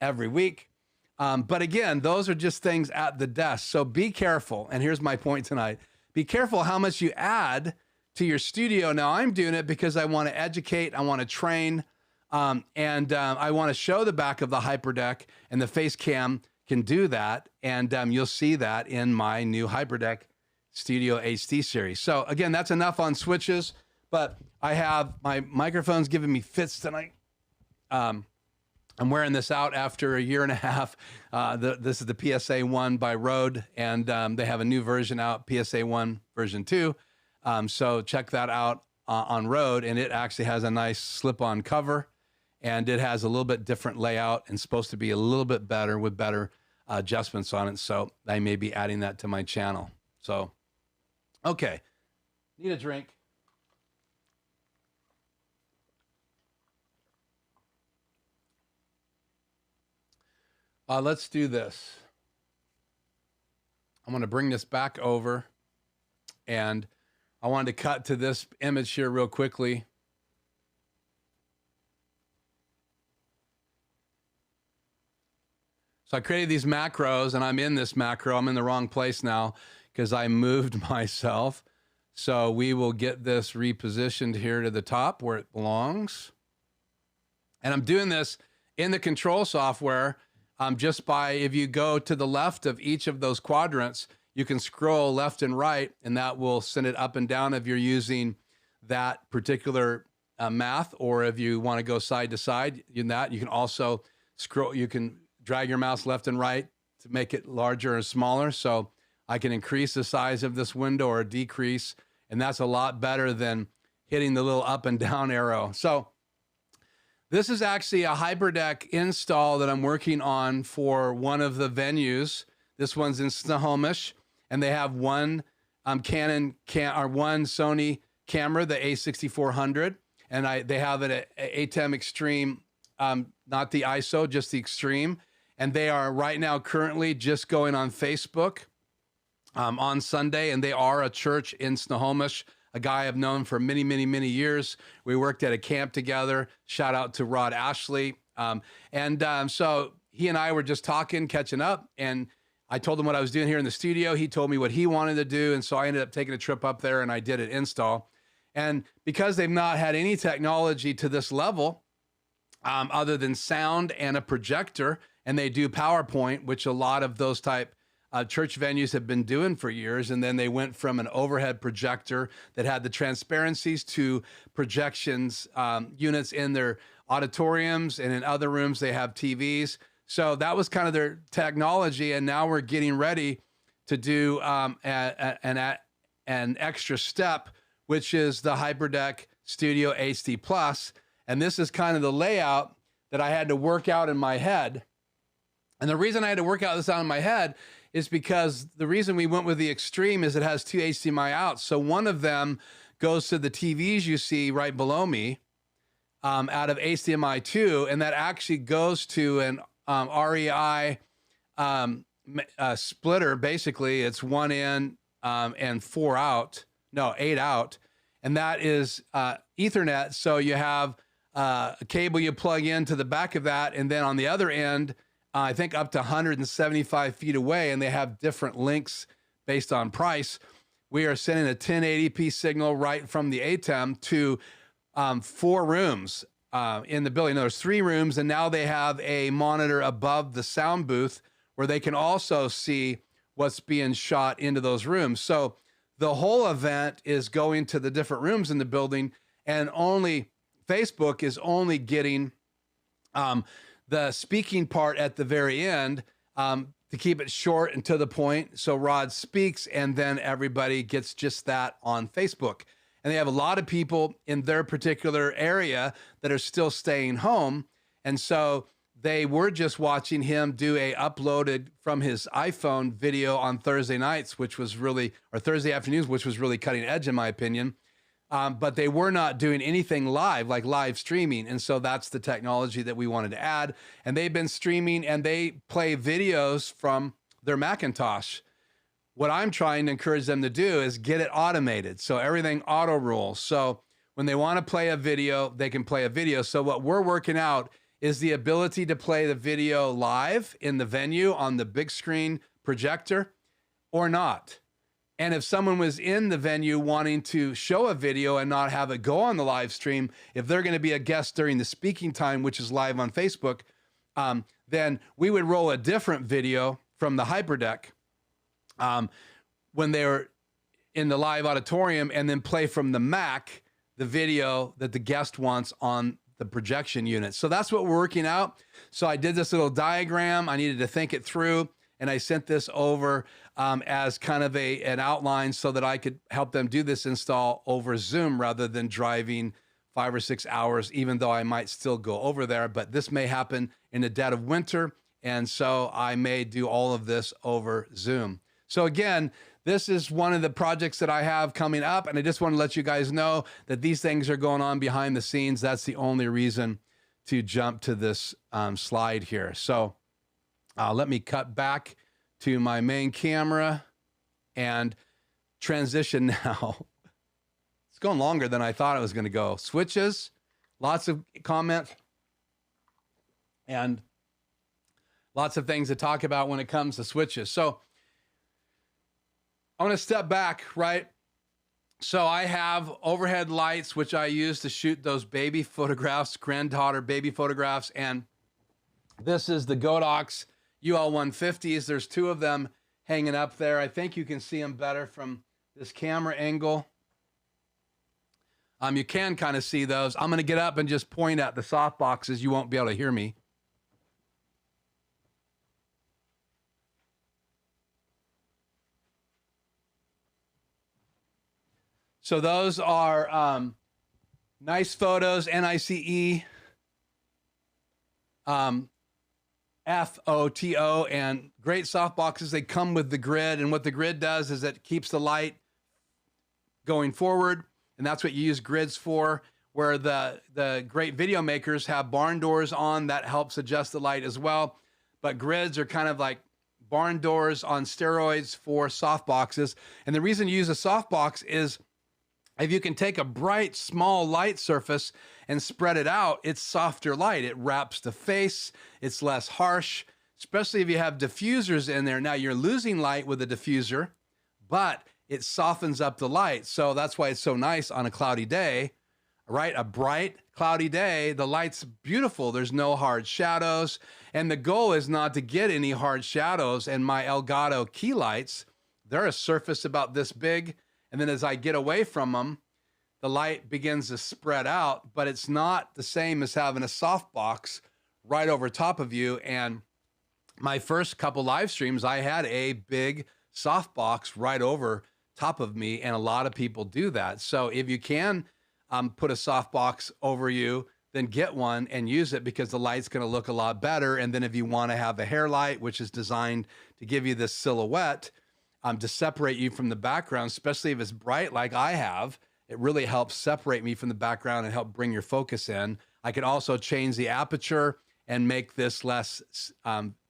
every week. But again, those are just things at the desk. So be careful. And here's my point tonight. Be careful how much you add to your studio. Now, I'm doing it because I want to educate. I want to train. And I want to show the back of the HyperDeck. And the face cam can do that. And you'll see that in my new HyperDeck Studio HD Series. So again, that's enough on switches. But I have my microphones giving me fits tonight. I'm wearing this out after a year and a half. This is the PSA 1 by Rode, and they have a new version out, PSA 1 version 2. So check that out on Rode, and it actually has a nice slip-on cover, and it has a little bit different layout and supposed to be a little bit better with better adjustments on it. So I may be adding that to my channel. So, okay, need a drink. Let's do this. I'm going to bring this back over, and I wanted to cut to this image here real quickly. So I created these macros, and I'm in this macro. I'm in the wrong place now because I moved myself. So we will get this repositioned here to the top where it belongs. And I'm doing this in the control software. Just by, if you go to the left of each of those quadrants, you can scroll left and right, and that will send it up and down if you're using that particular math, or if you want to go side to side in that. You can also scroll, you can drag your mouse left and right to make it larger or smaller. So I can increase the size of this window or decrease, and that's a lot better than hitting the little up and down arrow. So This is actually a HyperDeck install that I'm working on for one of the venues. This one's in Snohomish, and they have one one Sony camera, the A6400, and they have an ATEM Extreme, not the ISO, just the Extreme, and they are right now currently just going on Facebook on Sunday, and they are a church in Snohomish, a guy I've known for many, many, many years. We worked at a camp together. Shout out to Rod Ashley. So he and I were just talking, catching up, and I told him what I was doing here in the studio. He told me what he wanted to do, and so I ended up taking a trip up there, and I did an install. And because they've not had any technology to this level, other than sound and a projector, and they do PowerPoint, which a lot of those type church venues have been doing for years. And then they went from an overhead projector that had the transparencies to projections units in their auditoriums, and in other rooms they have TVs. So that was kind of their technology. And now we're getting ready to do an extra step, which is the HyperDeck Studio HD Plus. And this is kind of the layout that I had to work out in my head. And the reason I had to work out this out in my head is because the reason we went with the Extreme is it has two HDMI outs. So one of them goes to the TVs you see right below me out of HDMI 2, and that actually goes to an REI splitter. Basically, it's 1 in and 4 out. No, 8 out. And that is Ethernet. So you have a cable you plug into the back of that, and then on the other end, I think up to 175 feet away, and they have different links based on price. We are sending a 1080p signal right from the ATEM to 4 rooms in the building. There's 3 rooms, and now they have a monitor above the sound booth where they can also see what's being shot into those rooms. So the whole event is going to the different rooms in the building, and only Facebook is only getting the speaking part at the very end to keep it short and to the point. So Rod speaks, and then everybody gets just that on Facebook. And they have a lot of people in their particular area that are still staying home. And so they were just watching him do a uploaded from his iPhone video on Thursday nights, which was really, or Thursday afternoons, which was really cutting edge in my opinion. But they were not doing anything live, like live streaming. And so that's the technology that we wanted to add. And they've been streaming, and they play videos from their Macintosh. What I'm trying to encourage them to do is get it automated. So everything auto rolls. So when they want to play a video, they can play a video. So what we're working out is the ability to play the video live in the venue on the big screen projector or not. And if someone was in the venue wanting to show a video and not have it go on the live stream, if they're going to be a guest during the speaking time, which is live on Facebook, then we would roll a different video from the HyperDeck when they're in the live auditorium, and then play from the Mac the video that the guest wants on the projection unit. So that's what we're working out. So I did this little diagram. I needed to think it through, and I sent this over as kind of an outline so that I could help them do this install over Zoom rather than driving 5 or 6 hours, even though I might still go over there. But this may happen in the dead of winter, and so I may do all of this over Zoom. So again, this is one of the projects that I have coming up, and I just want to let you guys know that these things are going on behind the scenes. That's the only reason to jump to this slide here. So let me cut back to my main camera and transition now. It's going longer than I thought it was going to go. Switches, lots of comments, and lots of things to talk about when it comes to switches. So I'm going to step back, right? So I have overhead lights, which I use to shoot those baby photographs, granddaughter baby photographs. And this is the Godox UL150s. There's 2 of them hanging up there. I think you can see them better from this camera angle. You can kind of see those. I'm going to get up and just point at the soft boxes. You won't be able to hear me. So those are nice photos, NICE FOTO, and great softboxes. They come with the grid, and what the grid does is it keeps the light going forward, and that's what you use grids for. Where the great video makers have barn doors on, that helps adjust the light as well. But grids are kind of like barn doors on steroids for softboxes. And the reason you use a softbox is if you can take a bright, small light surface and spread it out, it's softer light. It wraps the face, it's less harsh, especially if you have diffusers in there. Now you're losing light with a diffuser, but it softens up the light. So that's why it's so nice on a cloudy day, right? A bright, cloudy day, the light's beautiful. There's no hard shadows. And the goal is not to get any hard shadows. And my Elgato key lights, they're a surface about this big. And then as I get away from them, the light begins to spread out, but it's not the same as having a softbox right over top of you. And my first couple live streams, I had a big softbox right over top of me, and a lot of people do that. So if you can put a softbox over you, then get one and use it, because the light's going to look a lot better. And then if you want to have a hair light, which is designed to give you this silhouette, to separate you from the background, especially if it's bright like I have, it really helps separate me from the background and help bring your focus in. I could also change the aperture and make this less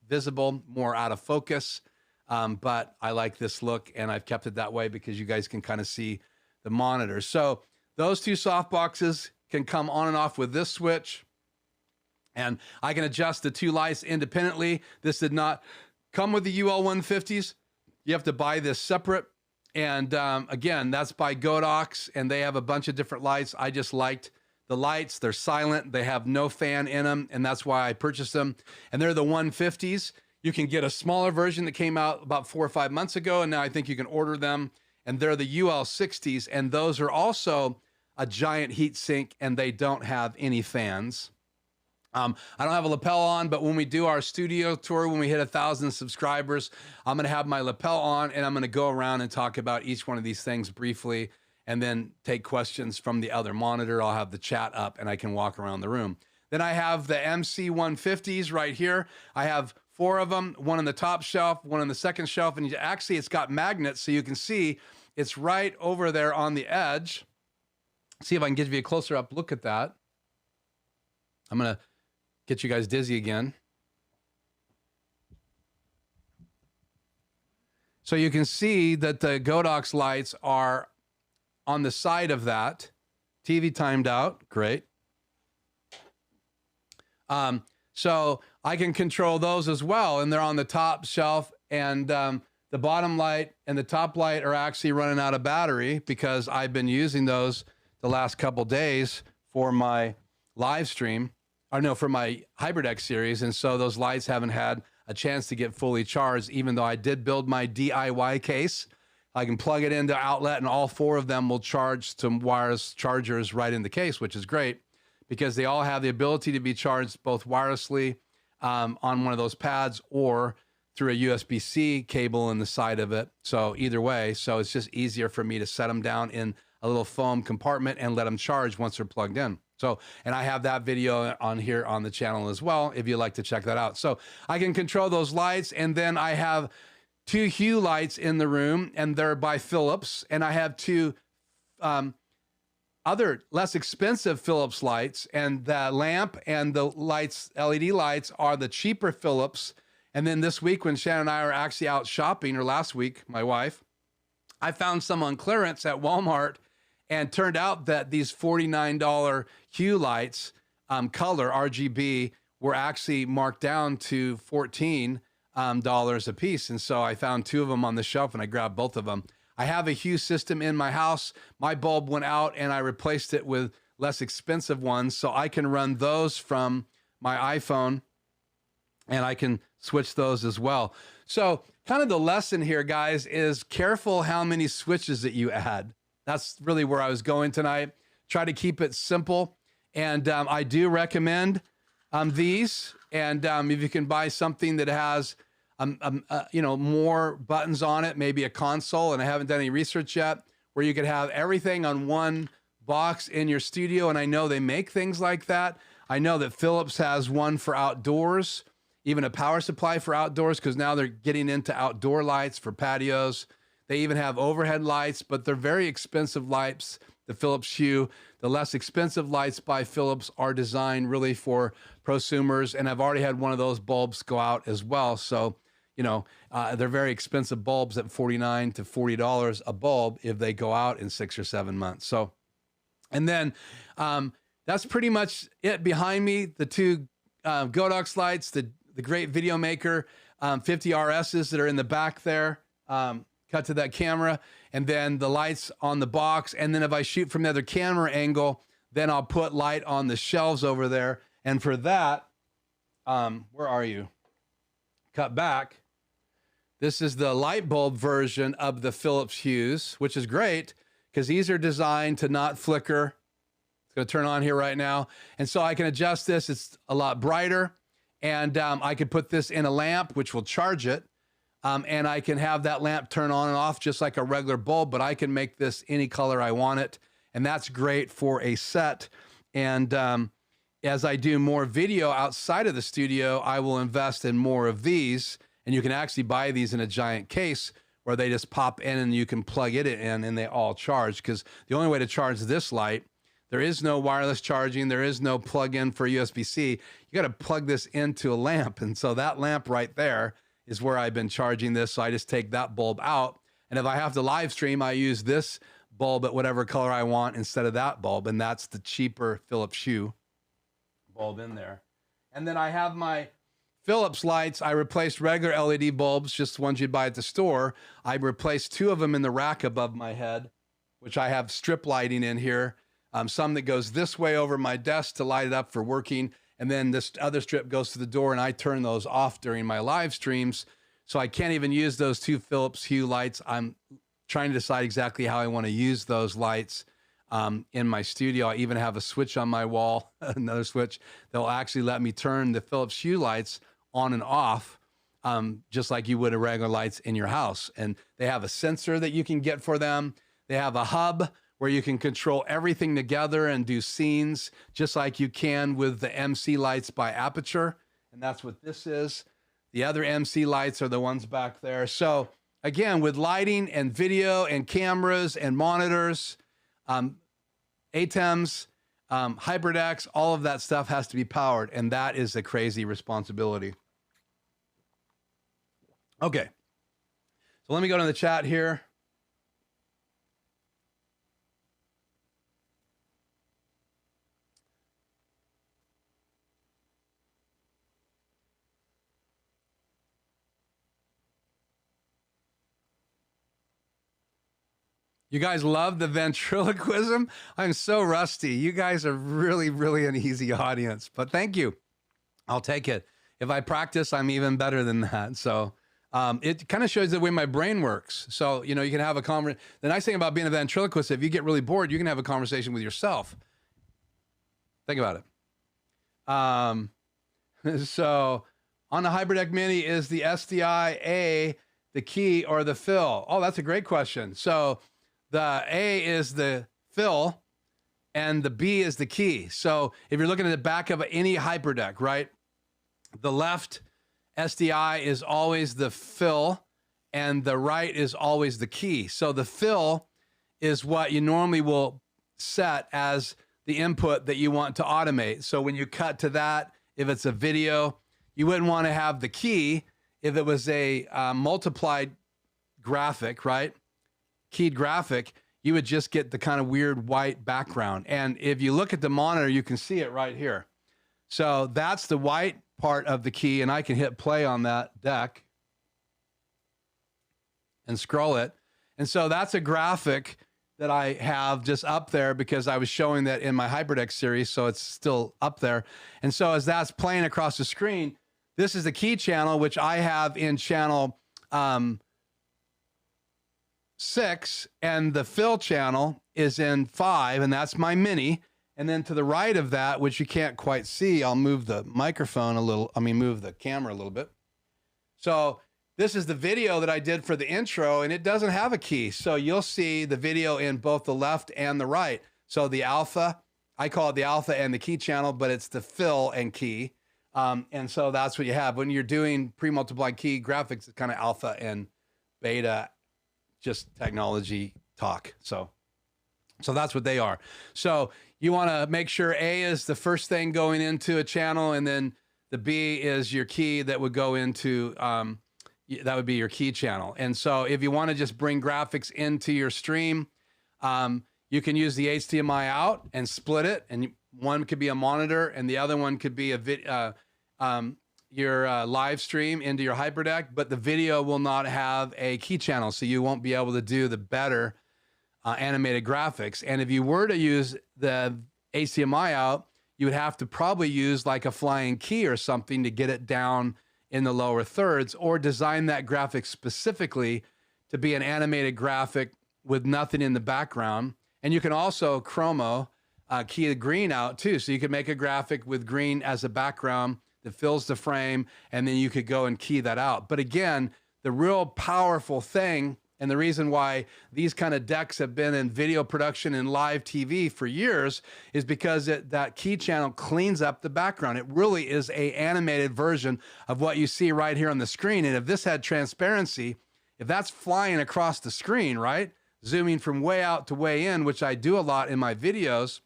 visible, more out of focus. But I like this look, and I've kept it that way because you guys can kind of see the monitor. So those two softboxes can come on and off with this switch, and I can adjust the two lights independently. This did not come with the UL 150s. You have to buy this separate. And again, that's by Godox, and they have a bunch of different lights. I just liked the lights. They're silent. They have no fan in them, and that's why I purchased them. And they're the 150s. You can get a smaller version that came out about 4 or 5 months ago, and now I think you can order them. And they're the UL 60s, and those are also a giant heat sink, and they don't have any fans. I don't have a lapel on, but when we do our studio tour, when we hit 1,000 subscribers, I'm going to have my lapel on, and I'm going to go around and talk about each one of these things briefly, and then take questions from the other monitor. I'll have the chat up, and I can walk around the room. Then I have the MC 150s right here. I have 4 of them, one on the top shelf, one on the second shelf, and actually it's got magnets, so you can see it's right over there on the edge. See if I can give you a closer up look at that. I'm going to get you guys dizzy again. So you can see that the Godox lights are on the side of that. TV timed out, great. So I can control those as well, and they're on the top shelf, and the bottom light and the top light are actually running out of battery because I've been using those the last couple days for my live stream. Or no, for my HyperDeck series, and so those lights haven't had a chance to get fully charged, even though I did build my DIY case. I can plug it into outlet, and all 4 of them will charge to wireless chargers right in the case, which is great because they all have the ability to be charged both wirelessly on one of those pads or through a USB-C cable in the side of it. So either way, so it's just easier for me to set them down in a little foam compartment and let them charge once they're plugged in. So, and I have that video on here on the channel as well, if you'd like to check that out. So I can control those lights, and then I have 2 Hue lights in the room, and they're by Philips, and I have 2 other less expensive Philips lights, and the lamp and the lights, LED lights, are the cheaper Philips. And then this week when Shannon and I are actually out shopping, or last week, my wife, I found some on clearance at Walmart, and turned out that these $49 Hue lights, color RGB, were actually marked down to $14 a piece. And so I found 2 of them on the shelf, and I grabbed both of them. I have a Hue system in my house. My bulb went out, and I replaced it with less expensive ones, so I can run those from my iPhone, and I can switch those as well. So kind of the lesson here, guys, is careful how many switches that you add. That's really where I was going tonight. Try to keep it simple. And I do recommend these. And if you can buy something that has, more buttons on it, maybe a console, and I haven't done any research yet, where you could have everything on one box in your studio. And I know they make things like that. I know that Philips has one for outdoors, even a power supply for outdoors, because now they're getting into outdoor lights for patios. They even have overhead lights, but they're very expensive lights, the Philips Hue. The less expensive lights by Philips are designed really for prosumers, and I've already had one of those bulbs go out as well. So, you know, they're very expensive bulbs at $39 to $40 a bulb if they go out in 6 or 7 months. So, and then that's pretty much it behind me. The two Godox lights, the great video maker 50 RSs that are in the back there, cut to that camera, and then the lights on the box. And then if I shoot from the other camera angle, then I'll put light on the shelves over there. And for that, where are you? Cut back. This is the light bulb version of the Philips Hues, which is great because these are designed to not flicker. It's going to turn on here right now. And so I can adjust this. It's a lot brighter. And I could put this in a lamp, which will charge it. And I can have that lamp turn on and off just like a regular bulb, but I can make this any color I want it. And that's great for a set. And as I do more video outside of the studio, I will invest in more of these. And you can actually buy these in a giant case where they just pop in and you can plug it in and they all charge. Because the only way to charge this light, there is no wireless charging. There is no plug-in for USB-C. You got to plug this into a lamp. And so that lamp right there is where I've been charging this. So I just take that bulb out. And if I have to live stream, I use this bulb at whatever color I want instead of that bulb. And that's the cheaper Philips Hue bulb in there. And then I have my Philips lights. I replaced regular LED bulbs, just the ones you'd buy at the store. I replaced 2 of them in the rack above my head, which I have strip lighting in here. Some that goes this way over my desk to light it up for working. And then this other strip goes to the door and I turn those off during my live streams. So I can't even use those 2 Philips Hue lights. I'm trying to decide exactly how I want to use those lights in my studio. I even have a switch on my wall, another switch that will actually let me turn the Philips Hue lights on and off, just like you would a regular lights in your house. And they have a sensor that you can get for them. They have a hub where you can control everything together and do scenes just like you can with the MC lights by Aperture. And that's what this is. The other MC lights are the ones back there. So again, with lighting and video and cameras and monitors, ATEMs, HyperDecks, all of that stuff has to be powered. And that is a crazy responsibility. Okay. So let me go to the chat here. You guys love the ventriloquism? I'm so rusty. You guys are really, really an easy audience, but thank you. I'll take it. If I practice, I'm even better than that. So it kind of shows the way my brain works. So, you know, you can have a conversation. The nice thing about being a ventriloquist, if you get really bored, you can have a conversation with yourself. Think about it. So on the HyperDeck Mini, is the SDI-A the key or the fill? Oh, that's a great question. So the A is the fill and the B is the key. So if you're looking at the back of any HyperDeck, right? The left SDI is always the fill and the right is always the key. So the fill is what you normally will set as the input that you want to automate. So when you cut to that, if it's a video, you wouldn't want to have the key if it was a multiplied graphic, right? Keyed graphic, you would just get the kind of weird white background. And if you look at the monitor, you can see it right here. So that's the white part of the key, and I can hit play on that deck and scroll it. And so that's a graphic that I have just up there because I was showing that in my HyperDeck series, so it's still up there. And so as that's playing across the screen, this is the key channel, which I have in channel 6, and the fill channel is in 5, and that's my mini. And then to the right of that, which you can't quite see, I'll move the microphone a little, move the camera a little bit. So this is the video that I did for the intro, and it doesn't have a key. So you'll see the video in both the left and the right. So the alpha I call it the alpha and the key channel, but it's the fill and key. And so that's what you have. When you're doing pre-multiplied key graphics, it's kind of alpha and beta, just technology talk. So that's what they are. So you want to make sure A is the first thing going into a channel, and then the B is your key that would go into, that would be your key channel. And so if you want to just bring graphics into your stream, you can use the HDMI out and split it. And one could be a monitor and the other one could be your live stream into your HyperDeck, but the video will not have a key channel. So you won't be able to do the better animated graphics. And if you were to use the HDMI out, you would have to probably use like a flying key or something to get it down in the lower thirds, or design that graphic specifically to be an animated graphic with nothing in the background. And you can also chromo key the green out too. So you could make a graphic with green as a background that fills the frame, and then you could go and key that out. But again, the real powerful thing, and the reason why these kind of decks have been in video production and live TV for years, is because that key channel cleans up the background. It really is a animated version of what you see right here on the screen. And if this had transparency, if that's flying across the screen, right, zooming from way out to way in, which I do a lot in my videos,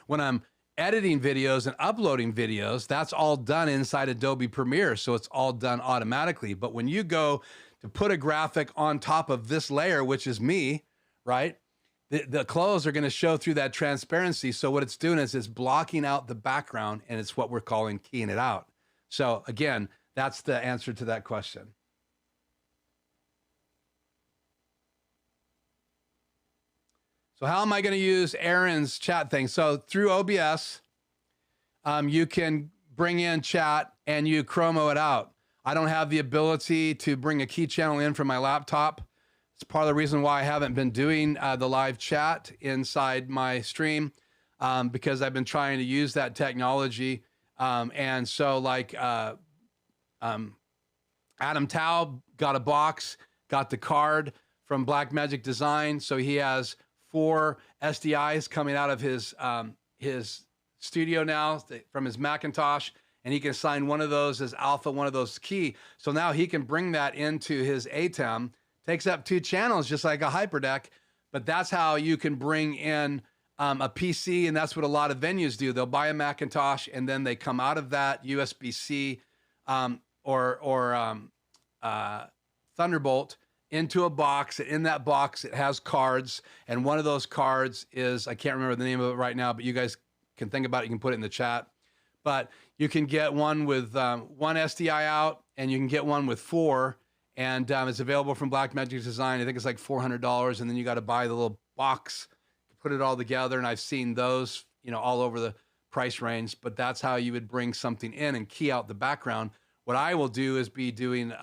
when I'm editing videos and uploading videos, that's all done inside Adobe Premiere. So it's all done automatically. But when you go to put a graphic on top of this layer, which is me, right? The clothes are going to show through that transparency. So what it's doing is it's blocking out the background, and it's what we're calling keying it out. So again, that's the answer to that question. So how am I going to use Aaron's chat thing? So through OBS, you can bring in chat and you chromo it out. I don't have the ability to bring a key channel in from my laptop. It's part of the reason why I haven't been doing the live chat inside my stream, because I've been trying to use that technology. And so like Adam Tao got a box, got the card from Blackmagic Design. So he has 4 SDIs coming out of his studio now from his Macintosh, and he can assign one of those as alpha, one of those key. So now he can bring that into his ATEM, takes up 2 channels just like a HyperDeck, but that's how you can bring in a PC, and that's what a lot of venues do. They'll buy a Macintosh, and then they come out of that USB-C or Thunderbolt into a box. In that box, it has cards, and one of those cards is, I can't remember the name of it right now, but you guys can think about it. You can put it in the chat. But you can get one with 1 SDI out, and you can get one with 4, and it's available from Blackmagic Design. I think it's like $400, and then you got to buy the little box to put it all together. And I've seen those, you know, all over the price range. But that's how you would bring something in and key out the background. What I will do is be doing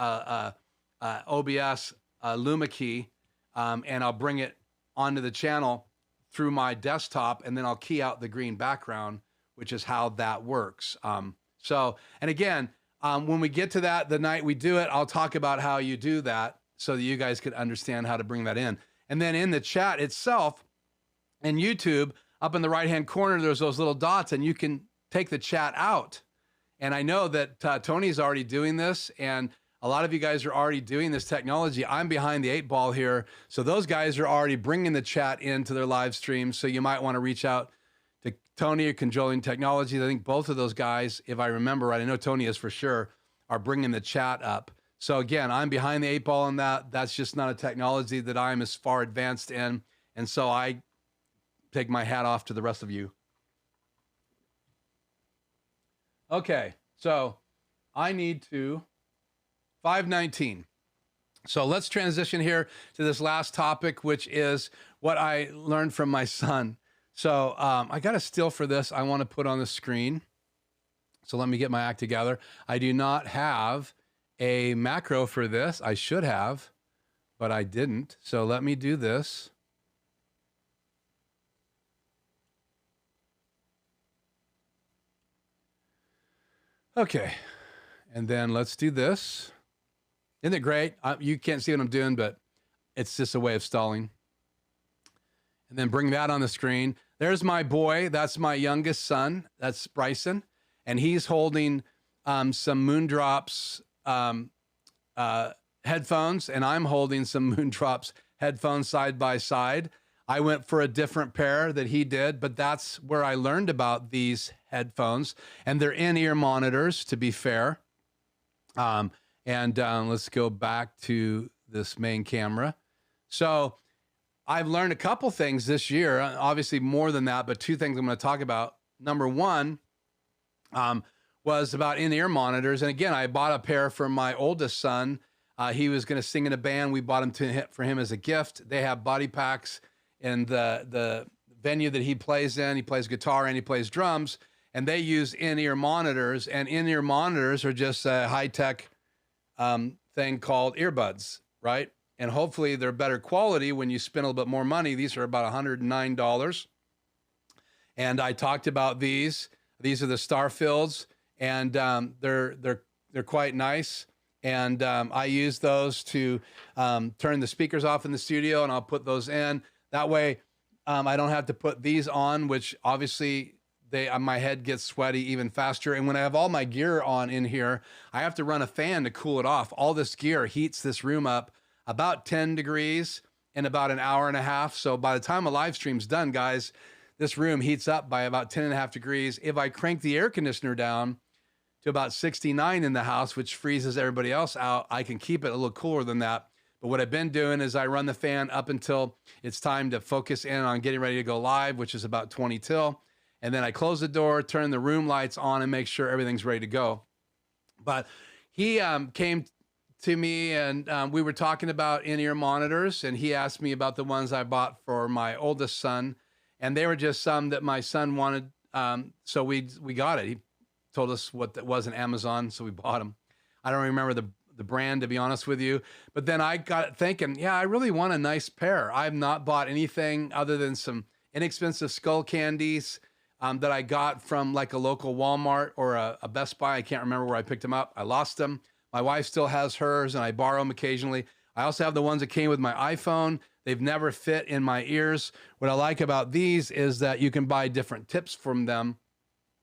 OBS Luma key, and I'll bring it onto the channel through my desktop, and then I'll key out the green background, which is how that works. So, and again, when we get to that, the night we do it, I'll talk about how you do that so that you guys could understand how to bring that in. And then in the chat itself, in YouTube, up in the right-hand corner, there's those little dots, and you can take the chat out. And I know that Tony's already doing this, and a lot of you guys are already doing this technology. I'm behind the 8 ball here. So those guys are already bringing the chat into their live streams. So you might want to reach out to Tony or Controlling Technologies. I think both of those guys, if I remember right, I know Tony is for sure, are bringing the chat up. So again, I'm behind the 8 ball on that. That's just not a technology that I'm as far advanced in. And so I take my hat off to the rest of you. Okay, so I need to 519. So let's transition here to this last topic, which is what I learned from my son. So I got a still for this I want to put on the screen. So let me get my act together. I do not have a macro for this. I should have, but I didn't. So let me do this. Okay, and then let's do this. Isn't it great? You can't see what I'm doing, but it's just a way of stalling. and then bring that on the screen. There's my boy. That's my youngest son. That's Bryson. And he's holding some Moondrops headphones, and I'm holding some Moondrops headphones side by side. I went for a different pair that he did, but that's where I learned about these headphones. And they're in-ear monitors, to be fair. Let's go back to this main camera. So I've learned a couple things this year, obviously more than that, but two things I'm going to talk about. Number one was about in-ear monitors. And again, I bought a pair for my oldest son. He was going to sing in a band. We bought them for him as a gift. They have body packs in the venue that he plays in. He plays guitar and he plays drums, and they use in-ear monitors. And in-ear monitors are just a high-tech thing called earbuds, right? And hopefully they're better quality when you spend a little bit more money. These are about $109. And I talked about these. These are the Starfields, and they're quite nice. And I use those to turn the speakers off in the studio, and I'll put those in. That way I don't have to put these on, which obviously my head gets sweaty even faster. And when I have all my gear on in here, I have to run a fan to cool it off. All this gear heats this room up about 10 degrees in about an hour and a half. So by the time a live stream's done, guys, this room heats up by about 10 and a half degrees. If I crank the air conditioner down to about 69 in the house, which freezes everybody else out, I can keep it a little cooler than that. But what I've been doing is I run the fan up until it's time to focus in on getting ready to go live, which is about 20 till. And then I close the door, turn the room lights on, and make sure everything's ready to go. But he came to me, and we were talking about in-ear monitors, and he asked me about the ones I bought for my oldest son, and they were just some that my son wanted, so we got it. He told us what that was on Amazon, so we bought them. I don't remember the brand, to be honest with you, but then I got thinking, yeah, I really want a nice pair. I've not bought anything other than some inexpensive skull candies that I got from like a local Walmart or a Best Buy. I can't remember where I picked them up. I lost them. My wife still has hers, and I borrow them occasionally. I also have the ones that came with my iPhone. They've never fit in my ears. What I like about these is that you can buy different tips from them,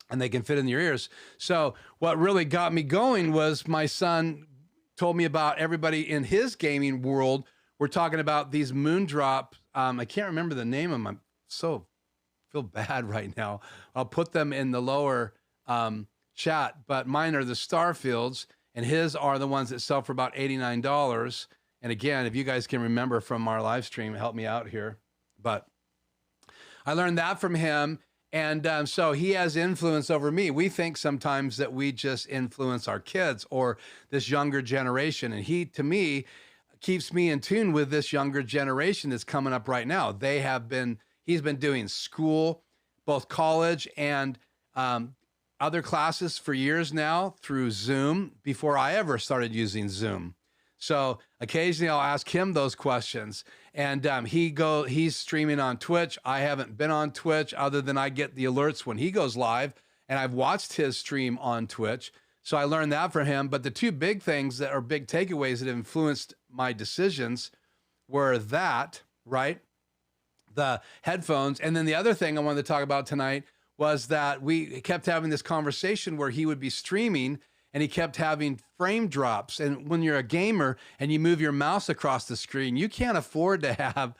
and they can fit in your ears. So what really got me going was my son told me about everybody in his gaming world. We're talking about these Moondrop. I can't remember the name of them. I feel bad right now. I'll put them in the lower chat, but mine are the Starfields, and his are the ones that sell for about $89. And again, if you guys can remember from our live stream, help me out here. But I learned that from him. And so he has influence over me. We think sometimes that we just influence our kids or this younger generation. And he, to me, keeps me in tune with this younger generation that's coming up right now. He's been doing school, both college and other classes for years now through Zoom before I ever started using Zoom. So occasionally I'll ask him those questions, and he's streaming on Twitch. I haven't been on Twitch other than I get the alerts when he goes live, and I've watched his stream on Twitch. So I learned that from him. But the two big things that are big takeaways that influenced my decisions were that, right? The headphones. And then the other thing I wanted to talk about tonight was that we kept having this conversation where he would be streaming and he kept having frame drops. And when you're a gamer and you move your mouse across the screen, you can't afford to have,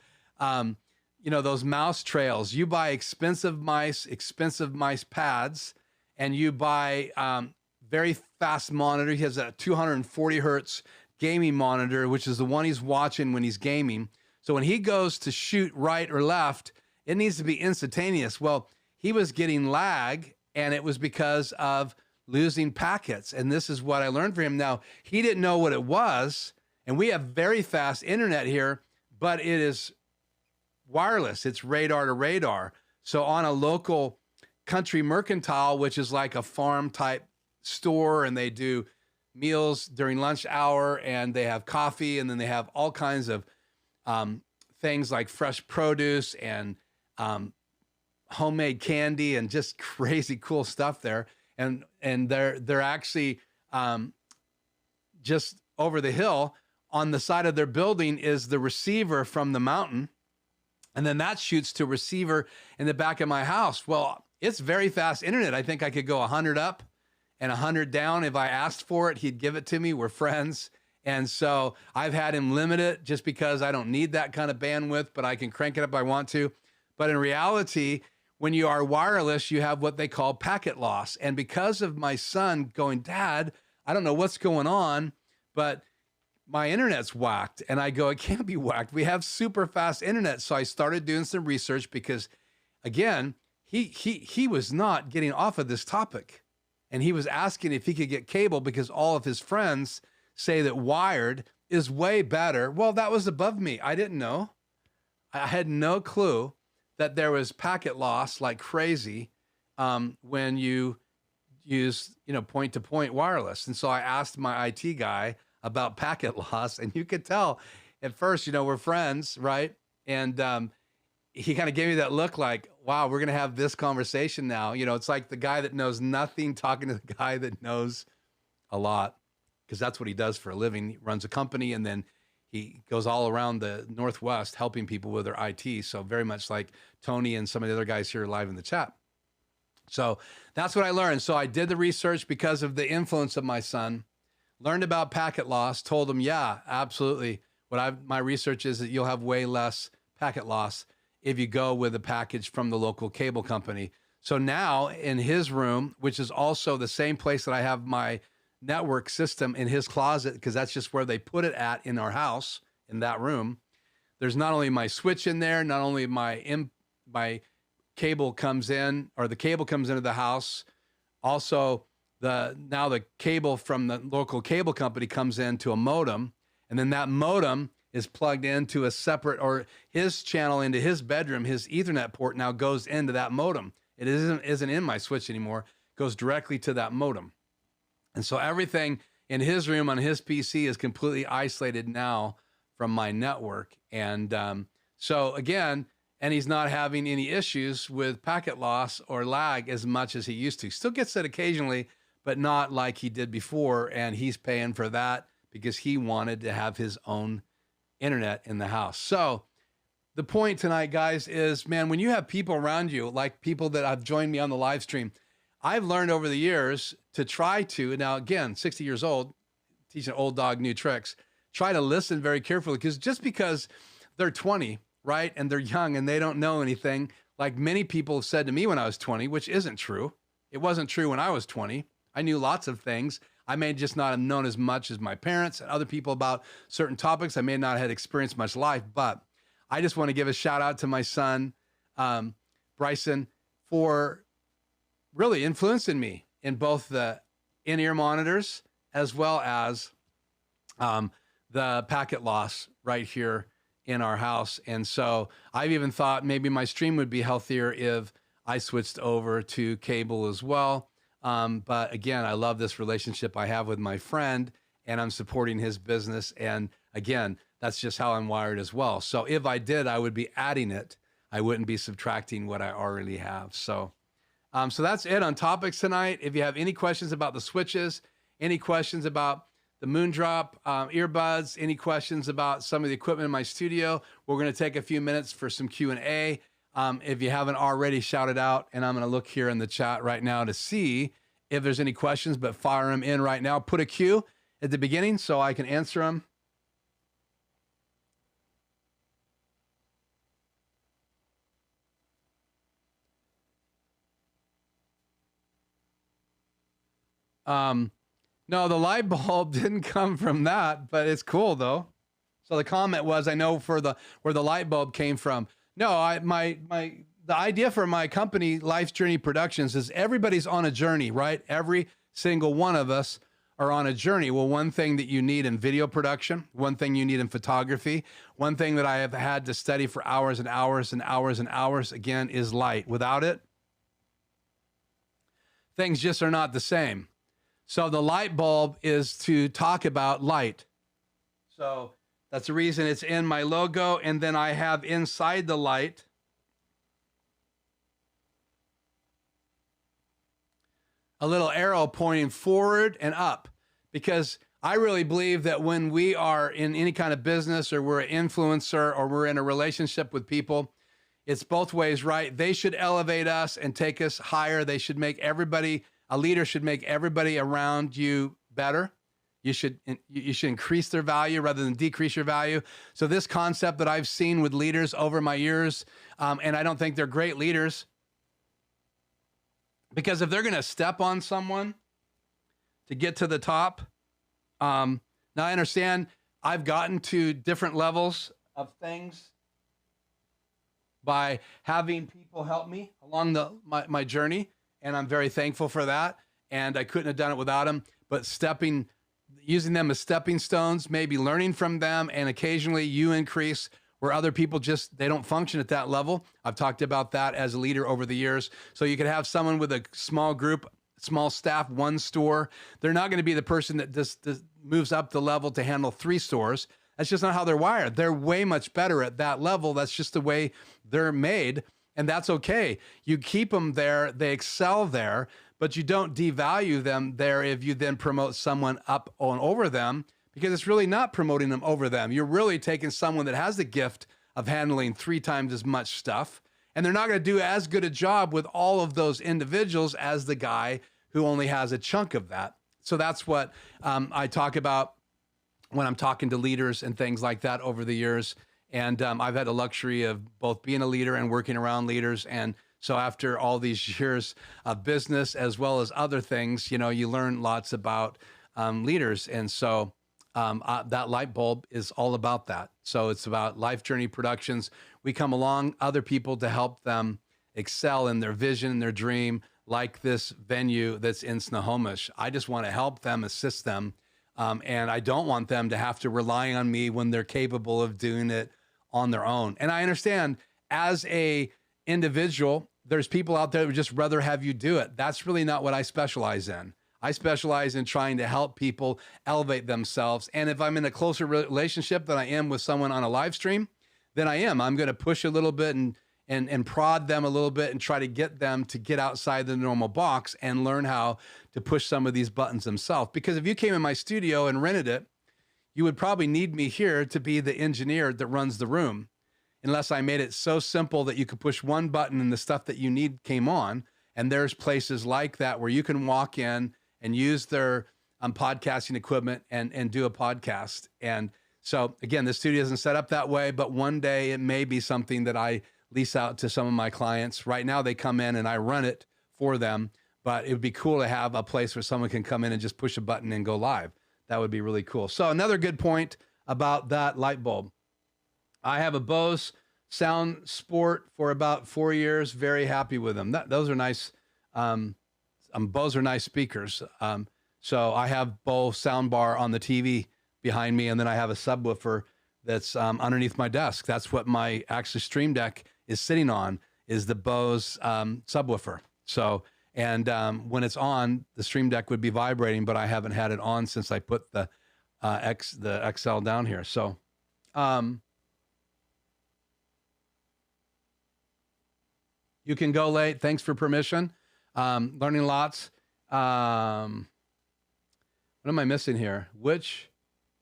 those mouse trails. You buy expensive mice pads, and you buy very fast monitor. He has a 240 hertz gaming monitor, which is the one he's watching when he's gaming. So when he goes to shoot right or left, it needs to be instantaneous. Well, he was getting lag, and it was because of losing packets. And this is what I learned from him. Now, he didn't know what it was, and we have very fast internet here, but it is wireless. It's radar to radar. So on a local Country Mercantile, which is like a farm type store, and they do meals during lunch hour, and they have coffee, and then they have all kinds of things like fresh produce and homemade candy and just crazy cool stuff there. And they're actually just over the hill on the side of their building is the receiver from the mountain. And then that shoots to a receiver in the back of my house. Well, it's very fast internet. I think I could go 100 up and 100 down. If I asked for it, he'd give it to me. We're friends. And so I've had him limit it just because I don't need that kind of bandwidth, but I can crank it up if I want to. But in reality, when you are wireless, you have what they call packet loss. And because of my son going, Dad, I don't know what's going on, but my internet's whacked. And I go, it can't be whacked. We have super fast internet. So I started doing some research because, again, he was not getting off of this topic. And he was asking if he could get cable because all of his friends say that wired is way better. Well, that was above me. I didn't know. I had no clue that there was packet loss like crazy when you use, point-to-point wireless. And so I asked my IT guy about packet loss, and you could tell at first, we're friends, right? And he kind of gave me that look like, wow, we're going to have this conversation now. It's like the guy that knows nothing talking to the guy that knows a lot, because that's what he does for a living. He runs a company, and then he goes all around the Northwest helping people with their IT. So very much like Tony and some of the other guys here live in the chat. So that's what I learned. So I did the research because of the influence of my son, learned about packet loss, told him, yeah, absolutely. My research is that you'll have way less packet loss if you go with a package from the local cable company. So now in his room, which is also the same place that I have my network system in his closet, because that's just where they put it at in our house, in that room, there's not only my switch in there, not only my cable comes in, or the cable comes into the house, also now the cable from the local cable company comes into a modem, and then that modem is plugged into a separate, or his channel into his bedroom, his Ethernet port now goes into that modem. It isn't in my switch anymore, it goes directly to that modem. And so everything in his room on his PC is completely isolated now from my network. And so again, and he's not having any issues with packet loss or lag as much as he used to. Still gets it occasionally, but not like he did before. And he's paying for that because he wanted to have his own internet in the house. So the point tonight, guys, is, man, when you have people around you, like people that have joined me on the live stream, I've learned over the years to try to, now again, 60 years old, teaching old dog new tricks, try to listen very carefully, because just because they're 20, right, and they're young and they don't know anything, like many people said to me when I was 20, which isn't true. It wasn't true when I was 20. I knew lots of things. I may just not have known as much as my parents and other people about certain topics. I may not have experienced much life, but I just want to give a shout out to my son, Bryson, for really influencing me in both the in-ear monitors as well as the packet loss right here in our house. And so I've even thought maybe my stream would be healthier if I switched over to cable as well. But again, I love this relationship I have with my friend, and I'm supporting his business. And again, that's just how I'm wired as well. So if I did, I would be adding it. I wouldn't be subtracting what I already have. So that's it on topics tonight. If you have any questions about the switches, any questions about the Moondrop earbuds, any questions about some of the equipment in my studio, we're going to take a few minutes for some Q&A. If you haven't already, shout it out, and I'm going to look here in the chat right now to see if there's any questions, but fire them in right now. Put a Q at the beginning so I can answer them. No, the light bulb didn't come from that, but it's cool though. So the comment was, I know for where the light bulb came from. No, the idea for my company, Life's Journey Productions, is everybody's on a journey, right? Every single one of us are on a journey. Well, one thing that you need in video production, one thing you need in photography, one thing that I have had to study for hours and hours and hours and hours, again, is light. Without it, things just are not the same. So the light bulb is to talk about light. So that's the reason it's in my logo. And then I have inside the light a little arrow pointing forward and up, because I really believe that when we are in any kind of business, or we're an influencer, or we're in a relationship with people, it's both ways, right? They should elevate us and take us higher. They should make everybody, a leader should make everybody around you better. You should increase their value rather than decrease your value. So this concept that I've seen with leaders over my years, and I don't think they're great leaders, because if they're going to step on someone to get to the top, now I understand I've gotten to different levels of things by having people help me along my journey, and I'm very thankful for that. And I couldn't have done it without them. But using them as stepping stones, maybe learning from them, and occasionally you increase where other people they don't function at that level. I've talked about that as a leader over the years. So you could have someone with a small group, small staff, one store. They're not going to be the person that just moves up the level to handle 3 stores. That's just not how they're wired. They're way much better at that level. That's just the way they're made, and that's okay. You keep them there, they excel there, but you don't devalue them there if you then promote someone up on over them, because it's really not promoting them over them. You're really taking someone that has the gift of handling 3 times as much stuff, and they're not going to do as good a job with all of those individuals as the guy who only has a chunk of that. So that's what I talk about when I'm talking to leaders and things like that over the years. And I've had the luxury of both being a leader and working around leaders. And so after all these years of business, as well as other things, you learn lots about leaders. And so that light bulb is all about that. So it's about Life Journey Productions. We come along other people to help them excel in their vision, their dream, like this venue that's in Snohomish. I just want to help them, assist them. And I don't want them to have to rely on me when they're capable of doing it on their own. And I understand as a individual, there's people out there who would just rather have you do it. That's really not what I specialize in. I specialize in trying to help people elevate themselves. And if I'm in a closer relationship than I am with someone on a live stream, then I'm going to push a little bit and prod them a little bit and try to get them to get outside the normal box and learn how to push some of these buttons themselves. Because if you came in my studio and rented it, you would probably need me here to be the engineer that runs the room, unless I made it so simple that you could push one button and the stuff that you need came on. And there's places like that where you can walk in and use their podcasting equipment and do a podcast. And so again, the studio isn't set up that way, but one day it may be something that I lease out to some of my clients. Right now they come in and I run it for them, but it would be cool to have a place where someone can come in and just push a button and go live. That would be really cool. So another good point about that light bulb. I have a Bose Sound Sport for about 4 years. Very happy with them. Those are nice. Bose are nice speakers. So I have Bose soundbar on the TV behind me, and then I have a subwoofer that's underneath my desk. That's what my actually Stream Deck is sitting on, is the Bose subwoofer. So, and when it's on, the Stream Deck would be vibrating, but I haven't had it on since I put the XL down here. So, you can go late. Thanks for permission. Learning lots. What am I missing here? Which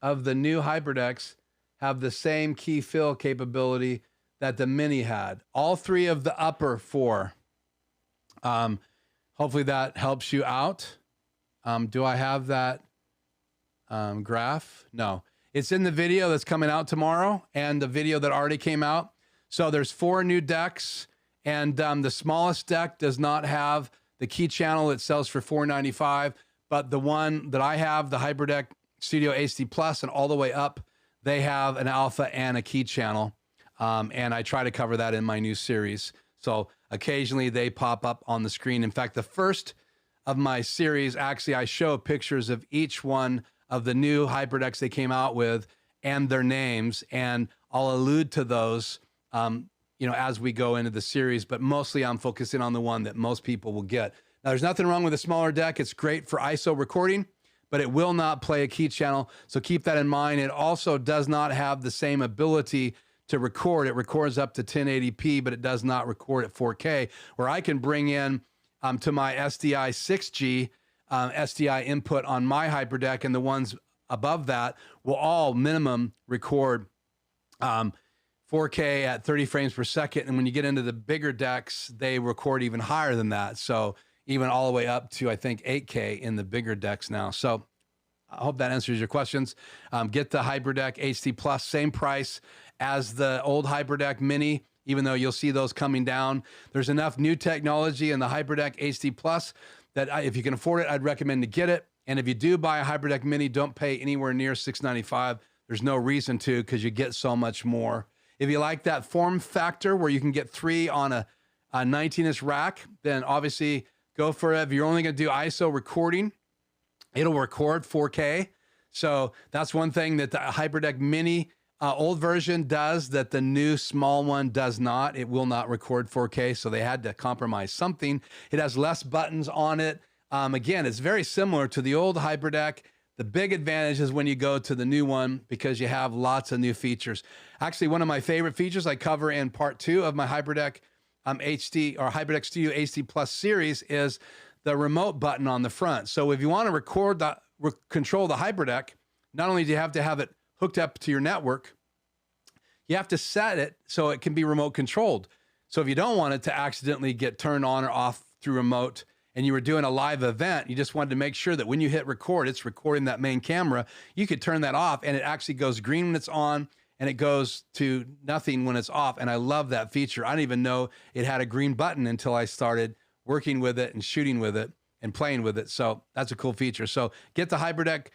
of the new HyperDecks have the same key fill capability that the Mini had? All 3 of the upper 4. Hopefully that helps you out. Do I have that graph? No. It's in the video that's coming out tomorrow and the video that already came out. So there's 4 new decks, and the smallest deck does not have the key channel. It sells for $495, but the one that I have, the HyperDeck Studio HD Plus, and all the way up, they have an alpha and a key channel. And I try to cover that in my new series. So occasionally they pop up on the screen. In fact, the first of my series, actually, I show pictures of each one of the new HyperDecks they came out with and their names, and I'll allude to those as we go into the series, but mostly I'm focusing on the one that most people will get. Now, there's nothing wrong with a smaller deck. It's great for ISO recording, but it will not play a key channel, so keep that in mind. It also does not have the same ability to record. It records up to 1080p, but it does not record at 4K, where I can bring in to my SDI 6G SDI input on my HyperDeck, and the ones above that will all minimum record 4K at 30 frames per second. And when you get into the bigger decks, they record even higher than that. So even all the way up to, I think, 8K in the bigger decks now. So I hope that answers your questions. Get the HyperDeck HD Plus, same price as the old HyperDeck Mini, even though you'll see those coming down. There's enough new technology in the HyperDeck HD Plus that if you can afford it, I'd recommend to get it. And if you do buy a HyperDeck Mini, don't pay anywhere near $695. There's no reason to, because you get so much more. If you like that form factor where you can get 3 on a 19-inch rack, then obviously go for it. If you're only going to do ISO recording, it'll record 4K. So that's one thing that the HyperDeck Mini old version does that the new small one does not. It will not record 4K, so they had to compromise something. It has less buttons on it. Again, it's very similar to the old HyperDeck. The big advantage is when you go to the new one because you have lots of new features. Actually, one of my favorite features I cover in part 2 of my HyperDeck HD or HyperDeck Studio HD Plus series is the remote button on the front. So if you want to control the HyperDeck, not only do you have to have it hooked up to your network, you have to set it so it can be remote controlled. So if you don't want it to accidentally get turned on or off through remote, and you were doing a live event, you just wanted to make sure that when you hit record, it's recording that main camera, you could turn that off and it actually goes green when it's on and it goes to nothing when it's off. And I love that feature. I didn't even know it had a green button until I started working with it and shooting with it and playing with it. So that's a cool feature. So get the HyperDeck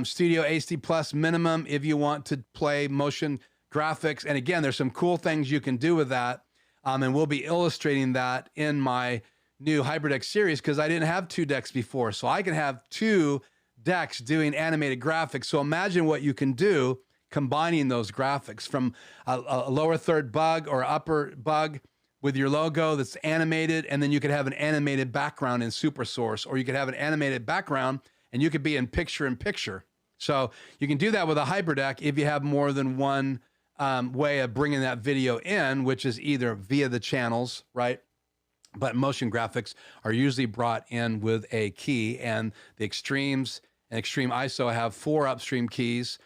Studio HD Plus minimum if you want to play motion graphics. And again, there's some cool things you can do with that. And we'll be illustrating that in my new HyperDeck series because I didn't have 2 decks before. So I can have 2 decks doing animated graphics. So imagine what you can do combining those graphics from a lower third bug or upper bug with your logo that's animated, and then you could have an animated background in SuperSource, or you could have an animated background and you could be in picture-in-picture. So you can do that with a HyperDeck if you have more than one way of bringing that video in, which is either via the channels, right? But motion graphics are usually brought in with a key, and the extremes and extreme ISO have 4 upstream keys,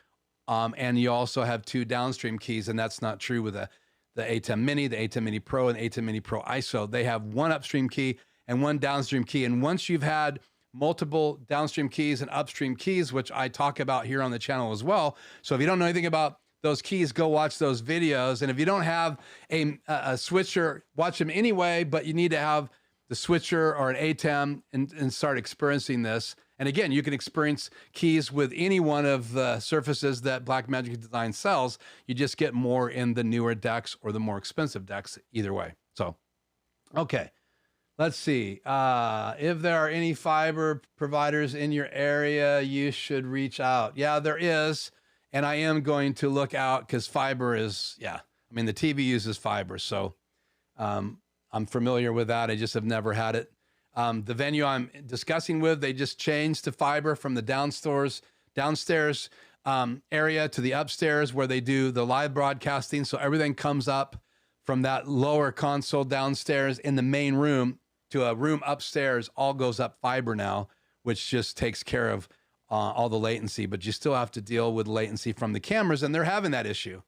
and you also have 2 downstream keys, and that's not true with the ATEM Mini, the ATEM Mini Pro, and the ATEM Mini Pro ISO. They have 1 upstream key and 1 downstream key, and once you've had multiple downstream keys and upstream keys, which I talk about here on the channel as well. So if you don't know anything about those keys, go watch those videos. And if you don't have a switcher, watch them anyway, but you need to have the switcher or an ATEM and start experiencing this. And again, you can experience keys with any one of the surfaces that Blackmagic Design sells. You just get more in the newer decks or the more expensive decks, either way. So, okay, let's see. If there are any fiber providers in your area, you should reach out. Yeah, there is. And I am going to look out because fiber is, I mean, the TV uses fiber. So I'm familiar with that. I just have never had it. The venue I'm discussing with, they just changed to fiber from the downstairs area to the upstairs where they do the live broadcasting. So everything comes up from that lower console downstairs in the main room to a room upstairs, all goes up fiber now, which just takes care of all the latency, but you still have to deal with latency from the cameras, and they're having that issue.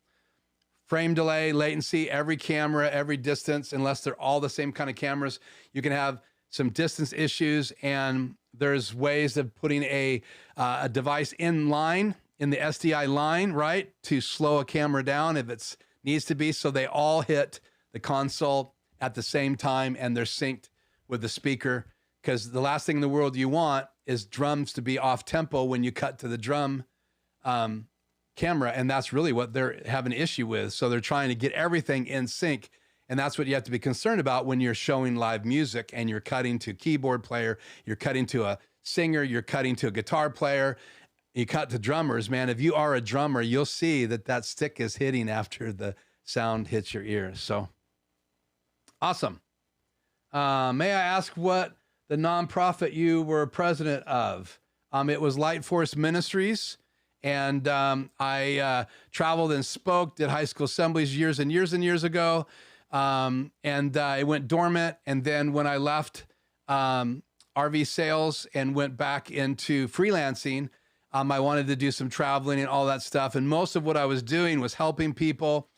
Frame delay, latency, every camera, every distance, unless they're all the same kind of cameras, you can have some distance issues, and there's ways of putting a device in line, in the SDI line, right, to slow a camera down if it needs to be, so they all hit the console at the same time, and they're synced with the speaker, because the last thing in the world you want is drums to be off tempo when you cut to the drum camera. And that's really what they're having an issue with. So they're trying to get everything in sync. And that's what you have to be concerned about when you're showing live music and you're cutting to a keyboard player, you're cutting to a singer, you're cutting to a guitar player, you cut to drummers, man. If you are a drummer, you'll see that that stick is hitting after the sound hits your ears. So awesome. May I ask what the nonprofit you were president of? It was Light Force Ministries. And I traveled and spoke, did high school assemblies years and years and years ago. And it went dormant. And then when I left RV sales and went back into freelancing, I wanted to do some traveling and all that stuff. And most of what I was doing was helping people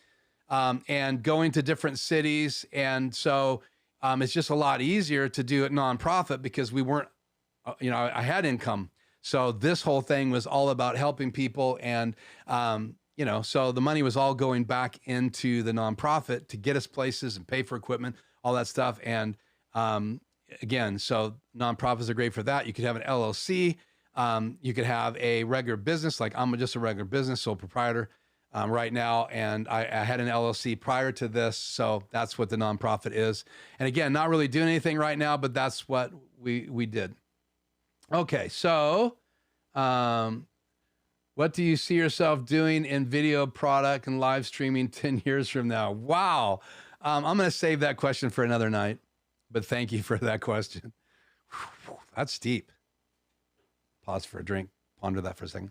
and going to different cities. And so it's just a lot easier to do it nonprofit because we weren't, I had income. So this whole thing was all about helping people. And, so the money was all going back into the nonprofit to get us places and pay for equipment, all that stuff. And again, so nonprofits are great for that. You could have an LLC. You could have a regular business, like I'm just a regular business, sole proprietor right now. And I had an LLC prior to this. So that's what the nonprofit is. And again, not really doing anything right now, but that's what we did. Okay, so what do you see yourself doing in video product and live streaming 10 years from now? Wow. I'm going to save that question for another night, but thank you for that question. That's deep. Pause for a drink. Ponder that for a second.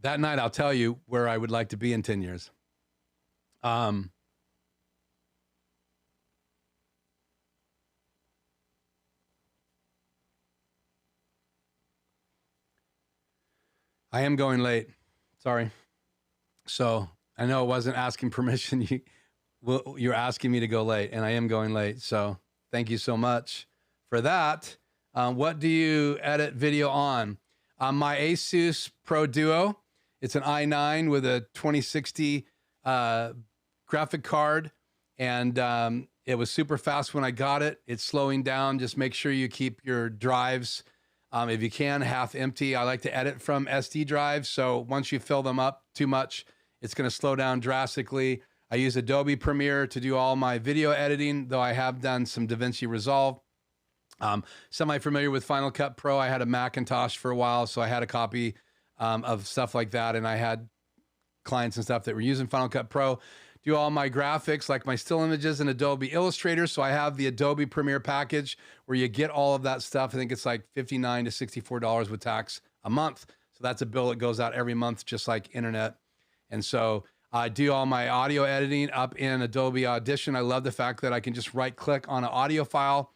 That night, I'll tell you where I would like to be in 10 years. I am going late. Sorry. So I know it wasn't asking permission. You're asking me to go late, and I am going late. So thank you so much for that. What do you edit video on? My Asus Pro Duo. It's an i9 with a 2060 graphic card, and it was super fast when I got it. It's slowing down. Just make sure you keep your drives, if you can, half empty. I like to edit from SD drives, so once you fill them up too much, it's going to slow down drastically. I use Adobe Premiere to do all my video editing, though I have done some DaVinci Resolve. Semi-familiar with Final Cut Pro. I had a Macintosh for a while, so I had a copy of stuff like that, and I had clients and stuff that were using Final Cut Pro. Do all my graphics, like my still images in Adobe Illustrator. So I have the Adobe Premiere package where you get all of that stuff. I think it's like $59 to $64 with tax a month. So that's a bill that goes out every month, just like internet. And so I do all my audio editing up in Adobe Audition. I love the fact that I can just right click on an audio file,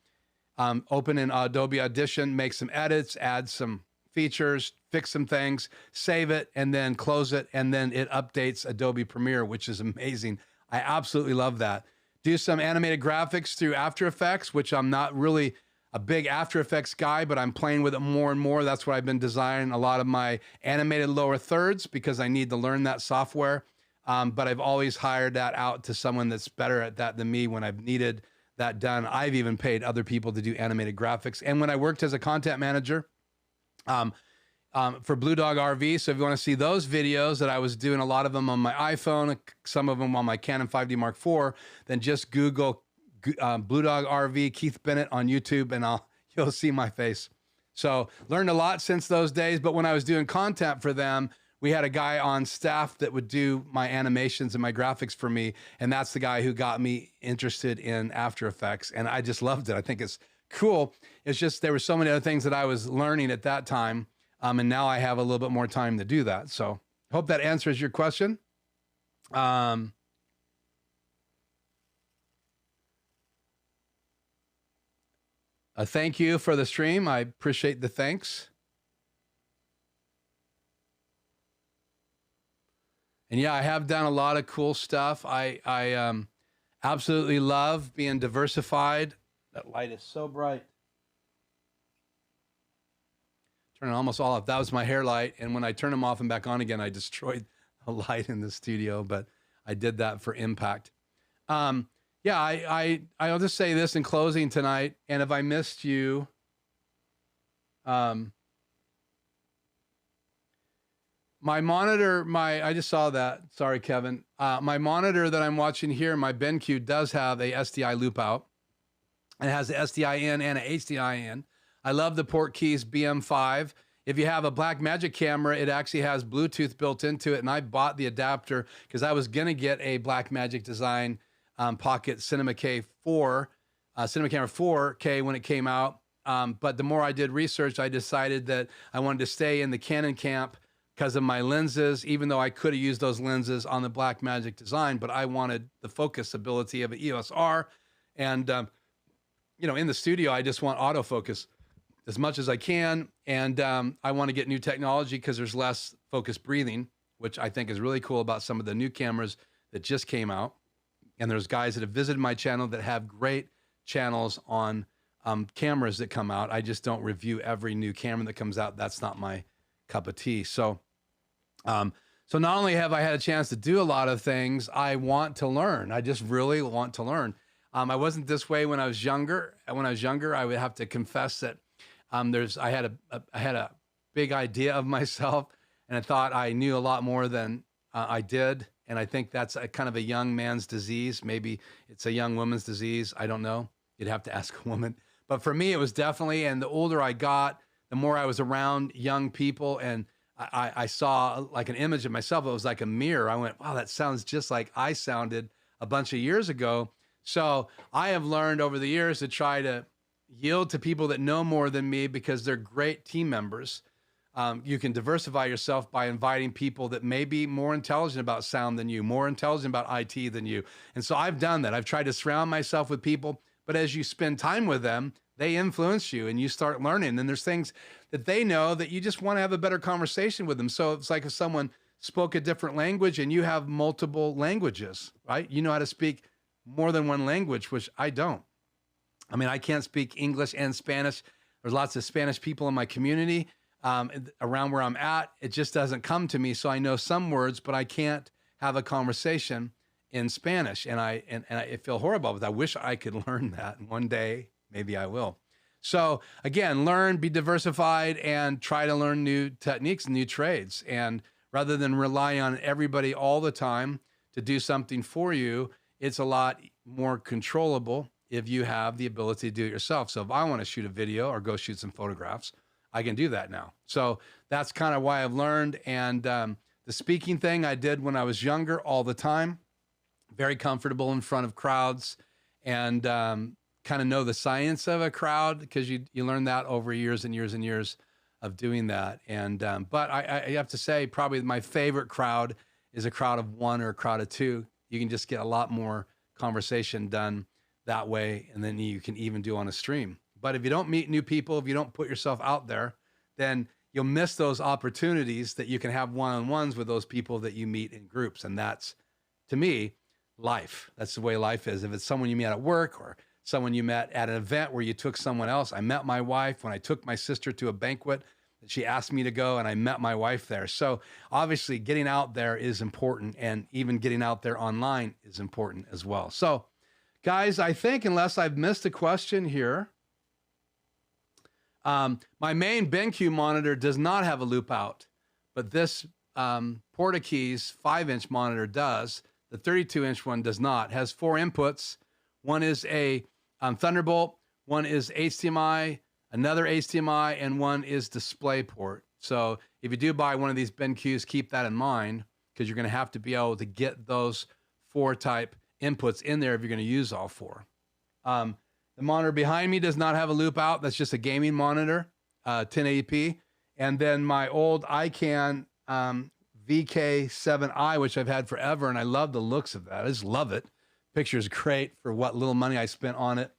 open in Adobe Audition, make some edits, add some features, fix some things, save it, and then close it, and then it updates Adobe Premiere, which is amazing. I absolutely love that. Do some animated graphics through After Effects, which I'm not really a big After Effects guy, but I'm playing with it more and more. That's what I've been designing a lot of my animated lower thirds because I need to learn that software. But I've always hired that out to someone that's better at that than me when I've needed that done. I've even paid other people to do animated graphics. And when I worked as a content manager, for Blue Dog RV. So if you want to see those videos that I was doing, a lot of them on my iPhone, some of them on my Canon 5D Mark IV, then just Google Blue Dog RV Keith Bennett on YouTube, and you'll see my face. So learned a lot since those days. But when I was doing content for them, we had a guy on staff that would do my animations and my graphics for me. And that's the guy who got me interested in After Effects. And I just loved it. I think it's cool. It's just there were so many other things that I was learning at that time. And now I have a little bit more time to do that. So I hope that answers your question. Thank you for the stream. I appreciate the thanks. And yeah, I have done a lot of cool stuff. I absolutely love being diversified. That light is so bright. Turn it almost all off. That was my hair light. And when I turn them off and back on again, I destroyed the light in the studio, but I did that for impact. Yeah, I'll just say this in closing tonight. And if I missed you, my monitor, I just saw that. Sorry, Kevin. My monitor that I'm watching here, my BenQ, does have a SDI loop out. It has the SDI in and a HDI in. I love the Portkeys BM5. If you have a Blackmagic camera, it actually has Bluetooth built into it. And I bought the adapter because I was going to get a Blackmagic Design Pocket Cinema Camera 4K when it came out. But the more I did research, I decided that I wanted to stay in the Canon camp because of my lenses, even though I could have used those lenses on the Blackmagic Design, but I wanted the focus ability of an EOS R. And, in the studio, I just want autofocus as much as I can. And I want to get new technology because there's less focused breathing, which I think is really cool about some of the new cameras that just came out. And there's guys that have visited my channel that have great channels on cameras that come out. I just don't review every new camera that comes out. That's not my cup of tea. So not only have I had a chance to do a lot of things, I want to learn. I just really want to learn. I wasn't this way when I was younger. When I was younger, I would have to confess that I had a big idea of myself, and I thought I knew a lot more than I did. And I think that's a kind of a young man's disease. Maybe it's a young woman's disease. I don't know. You'd have to ask a woman. But for me, it was definitely, and the older I got, the more I was around young people, and I saw like an image of myself. It was like a mirror. I went, wow, that sounds just like I sounded a bunch of years ago. So I have learned over the years to try to yield to people that know more than me because they're great team members. You can diversify yourself by inviting people that may be more intelligent about sound than you, more intelligent about IT than you. And so I've done that. I've tried to surround myself with people, but as you spend time with them, they influence you and you start learning. And there's things that they know that you just want to have a better conversation with them. So it's like if someone spoke a different language and you have multiple languages, right? You know how to speak more than one language, which I don't. I mean, I can't speak English and Spanish. There's lots of Spanish people in my community. Around where I'm at, it just doesn't come to me. So I know some words, but I can't have a conversation in Spanish. And I feel horrible, but I wish I could learn that. And one day, maybe I will. So again, learn, be diversified, and try to learn new techniques, new trades. And rather than rely on everybody all the time to do something for you, it's a lot more controllable if you have the ability to do it yourself. So if I want to shoot a video or go shoot some photographs, I can do that now. So that's kind of why I've learned. And the speaking thing I did when I was younger all the time, very comfortable in front of crowds, and kind of know the science of a crowd because you learn that over years and years and years of doing that. And but I have to say, probably my favorite crowd is a crowd of one or a crowd of two. You can just get a lot more conversation done that way, and then you can even do on a stream. But if you don't meet new people, if you don't put yourself out there, then you'll miss those opportunities that you can have one-on-ones with those people that you meet in groups. And that's, to me, life. That's the way life is. If it's someone you met at work or someone you met at an event where you took someone else. I met my wife when I took my sister to a banquet that she asked me to go, and I met my wife there. So obviously getting out there is important, and even getting out there online is important as well. So guys, I think unless I've missed a question here, my main BenQ monitor does not have a loop out, but this Portakeys 5-inch monitor does. The 32-inch one does not. It has 4 inputs. One is a Thunderbolt, one is HDMI, another HDMI, and one is DisplayPort. So if you do buy one of these BenQs, keep that in mind, because you're going to have to be able to get those 4 type inputs in there if you're going to use all 4. The monitor behind me does not have a loop out. That's just a gaming monitor, 1080p. And then my old ICANN VK7i, which I've had forever, and I love the looks of that. I just love it. Picture's great for what little money I spent on it.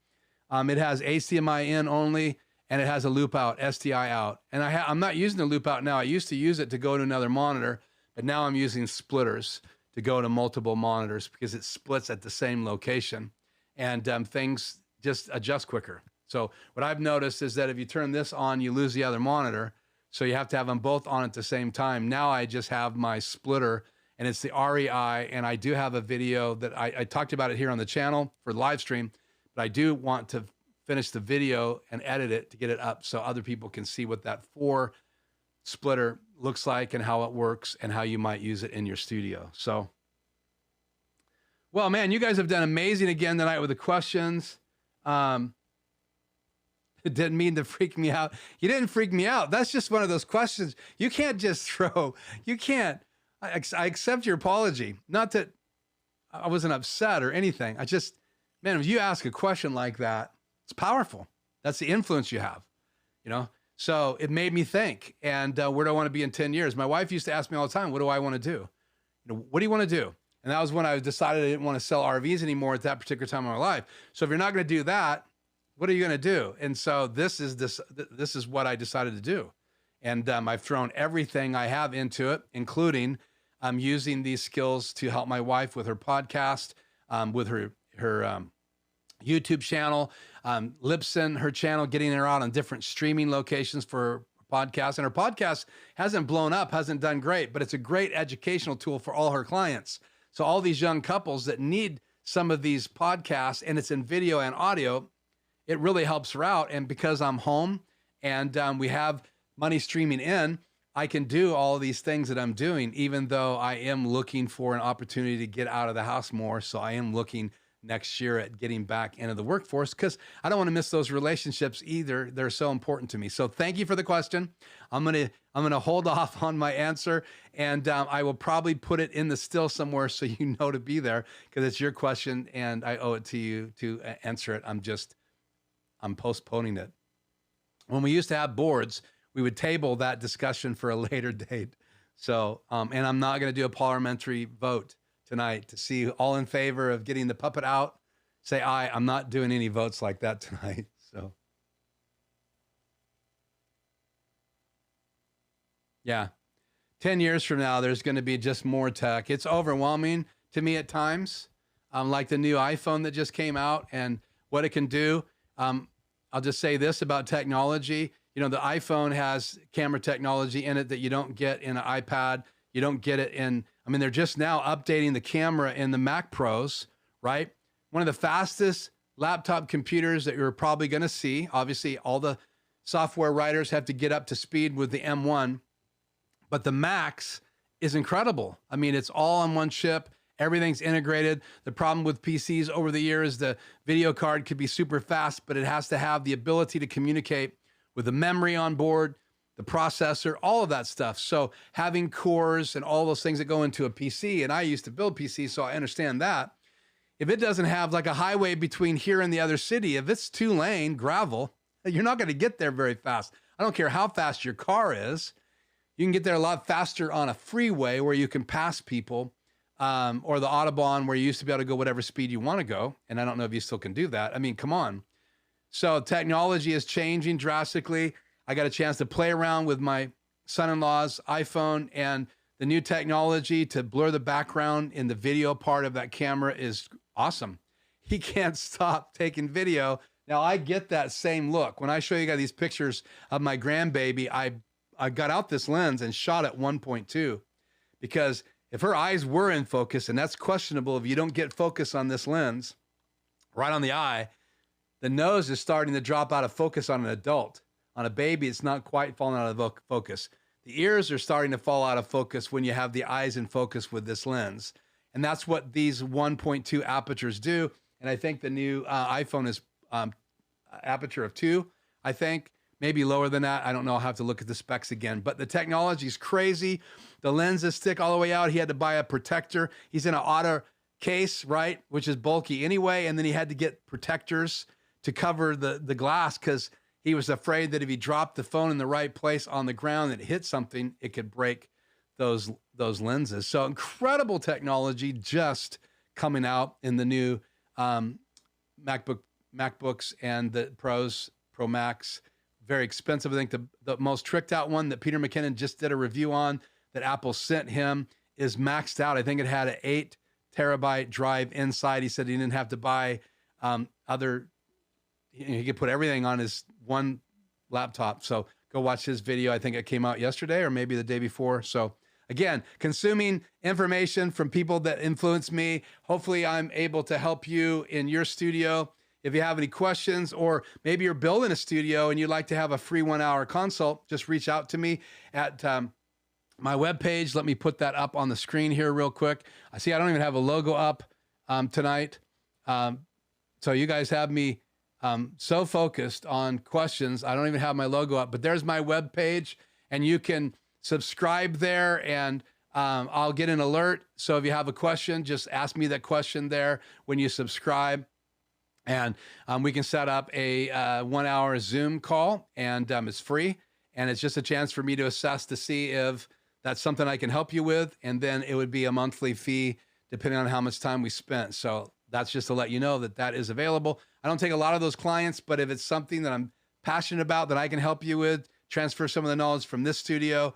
It has HDMI in only, and it has a loop out, SDI out. And I'm not using the loop out now. I used to use it to go to another monitor, but now I'm using splitters to go to multiple monitors because it splits at the same location, and things just adjust quicker. So what I've noticed is that if you turn this on, you lose the other monitor. So you have to have them both on at the same time. Now I just have my splitter, and it's the REI. And I do have a video that I talked about it here on the channel for live stream, but I do want to finish the video and edit it to get it up so other people can see what that 4 splitter looks like and how it works and how you might use it in your studio. So, well, man, you guys have done amazing again tonight with the questions. It didn't mean to freak me out. You didn't freak me out. That's just one of those questions. You can't just throw, you can't, I accept your apology. Not that I wasn't upset or anything. I just, man, if you ask a question like that, it's powerful. That's the influence you have, you know? So it made me think, and where do I want to be in 10 years? My wife used to ask me all the time, what do I want to do? You know, what do you want to do? And that was when I decided I didn't want to sell RVs anymore at that particular time of my life. So if you're not going to do that, what are you going to do? And so this is what I decided to do. And I've thrown everything I have into it, including using these skills to help my wife with her podcast, with her YouTube channel, Libsyn, her channel, getting her out on different streaming locations for podcasts. And her podcast hasn't blown up, hasn't done great, but it's a great educational tool for all her clients. So all these young couples that need some of these podcasts, and it's in video and audio, it really helps her out. And because I'm home and we have money streaming in, I can do all these things that I'm doing, even though I am looking for an opportunity to get out of the house more. So I am looking next year at getting back into the workforce because I don't want to miss those relationships either. They're so important to me. So thank you for the question. I'm gonna hold off on my answer, and I will probably put it in the still somewhere so you know to be there, because it's your question and I owe it to you to answer it. I'm postponing it. When we used to have boards, we would table that discussion for a later date. So, and I'm not going to do a parliamentary vote tonight to see all in favor of getting the puppet out. Say aye. I'm not doing any votes like that tonight. So, yeah, 10 years from now, there's going to be just more tech. It's overwhelming to me at times, like the new iPhone that just came out and what it can do. I'll just say this about technology. You know, the iPhone has camera technology in it that you don't get in an iPad. You don't get it in, I mean, they're just now updating the camera in the Mac Pros, right? One of the fastest laptop computers that you're probably going to see. Obviously, all the software writers have to get up to speed with the M1, but the Max is incredible. I mean, it's all on one chip. Everything's integrated. The problem with PCs over the years, the video card could be super fast, but it has to have the ability to communicate with the memory on board, the processor, all of that stuff. So having cores and all those things that go into a PC, and I used to build PCs, so I understand that. If it doesn't have like a highway between here and the other city, if it's 2-lane gravel, you're not going to get there very fast. I don't care how fast your car is. You can get there a lot faster on a freeway where you can pass people, or the Autobahn where you used to be able to go whatever speed you want to go. And I don't know if you still can do that. I mean, come on. So technology is changing drastically. I got a chance to play around with my son-in-law's iPhone, and the new technology to blur the background in the video part of that camera is awesome. He can't stop taking video. Now I get that same look. When I show you guys these pictures of my grandbaby, I got out this lens and shot at 1.2, because if her eyes were in focus, and that's questionable if you don't get focus on this lens, right on the eye, the nose is starting to drop out of focus on an adult. On a baby, it's not quite falling out of focus. The ears are starting to fall out of focus when you have the eyes in focus with this lens. And that's what these 1.2 apertures do. And I think the new iPhone is aperture of 2, I think. Maybe lower than that. I don't know. I'll have to look at the specs again. But the technology is crazy. The lenses stick all the way out. He had to buy a protector. He's in an auto case, right, which is bulky anyway. And then he had to get protectors to cover the glass, because he was afraid that if he dropped the phone in the right place on the ground and it hit something, it could break those lenses. So incredible technology just coming out in the new MacBooks and the Pros, Pro Max. Very expensive. I think the most tricked out one that Peter McKinnon just did a review on that Apple sent him is maxed out. I think it had an 8 terabyte drive inside. He said he didn't have to buy other. He could put everything on his one laptop. So go watch his video. I think it came out yesterday or maybe the day before. So again, consuming information from people that influence me. Hopefully I'm able to help you in your studio. If you have any questions, or maybe you're building a studio and you'd like to have a free 1-hour consult, just reach out to me at my webpage. Let me put that up on the screen here real quick. I see I don't even have a logo up tonight. So you guys have me so focused on questions, I don't even have my logo up, but there's my web page, and you can subscribe there, and I'll get an alert. So if you have a question, just ask me that question there when you subscribe, and we can set up a 1-hour Zoom call, and it's free, and it's just a chance for me to assess to see if that's something I can help you with, and then it would be a monthly fee depending on how much time we spent. So that's just to let you know that that is available. I don't take a lot of those clients, but if it's something that I'm passionate about that I can help you with, transfer some of the knowledge from this studio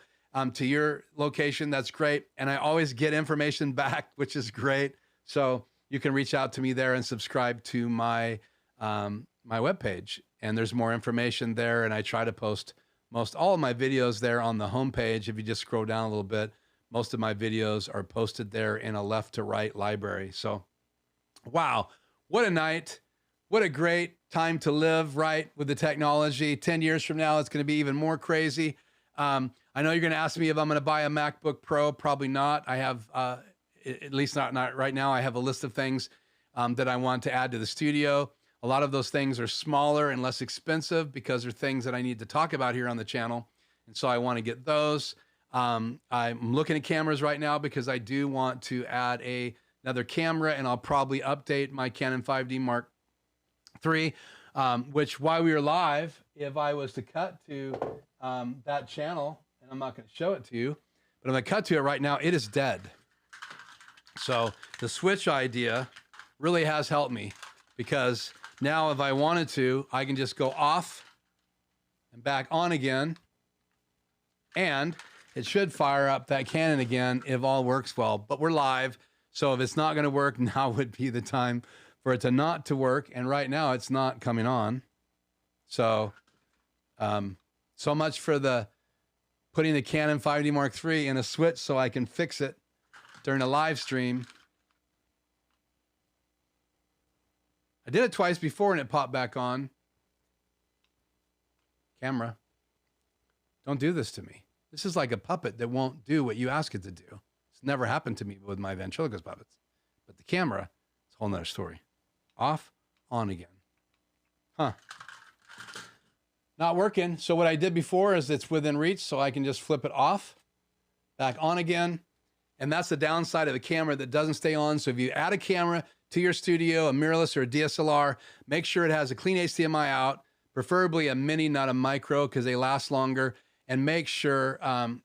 to your location, that's great. And I always get information back, which is great. So you can reach out to me there and subscribe to my my webpage. And there's more information there. And I try to post most all of my videos there on the homepage. If you just scroll down a little bit, most of my videos are posted there in a left to right library. So, wow, what a night. What a great time to live, right, with the technology. 10 years from now, it's going to be even more crazy. I know you're going to ask me if I'm going to buy a MacBook Pro. Probably not. I have, at least not right now, I have a list of things that I want to add to the studio. A lot of those things are smaller and less expensive because they're things that I need to talk about here on the channel. And so I want to get those. I'm looking at cameras right now because I do want to add another camera, and I'll probably update my Canon 5D Mark III, which while we were live, if I was to cut to that channel, and I'm not going to show it to you, but I'm going to cut to it right now, it is dead. So the switch idea really has helped me, because now if I wanted to, I can just go off and back on again, and it should fire up that Canon again if all works well. But we're live, so if it's not going to work, now would be the time for it to not to work. And right now it's not coming on. So, so much for the putting the Canon 5D Mark III in a switch so I can fix it during a live stream. I did it twice before and it popped back on. Camera, don't do this to me. This is like a puppet that won't do what you ask it to do. It's never happened to me with my ventriloquist puppets. But the camera, it's a whole nother story. Off, on again. Huh. Not working. So what I did before is it's within reach, so I can just flip it off, back on again. And that's the downside of a camera that doesn't stay on. So if you add a camera to your studio, a mirrorless or a DSLR, make sure it has a clean HDMI out, preferably a mini, not a micro, because they last longer. And make sure,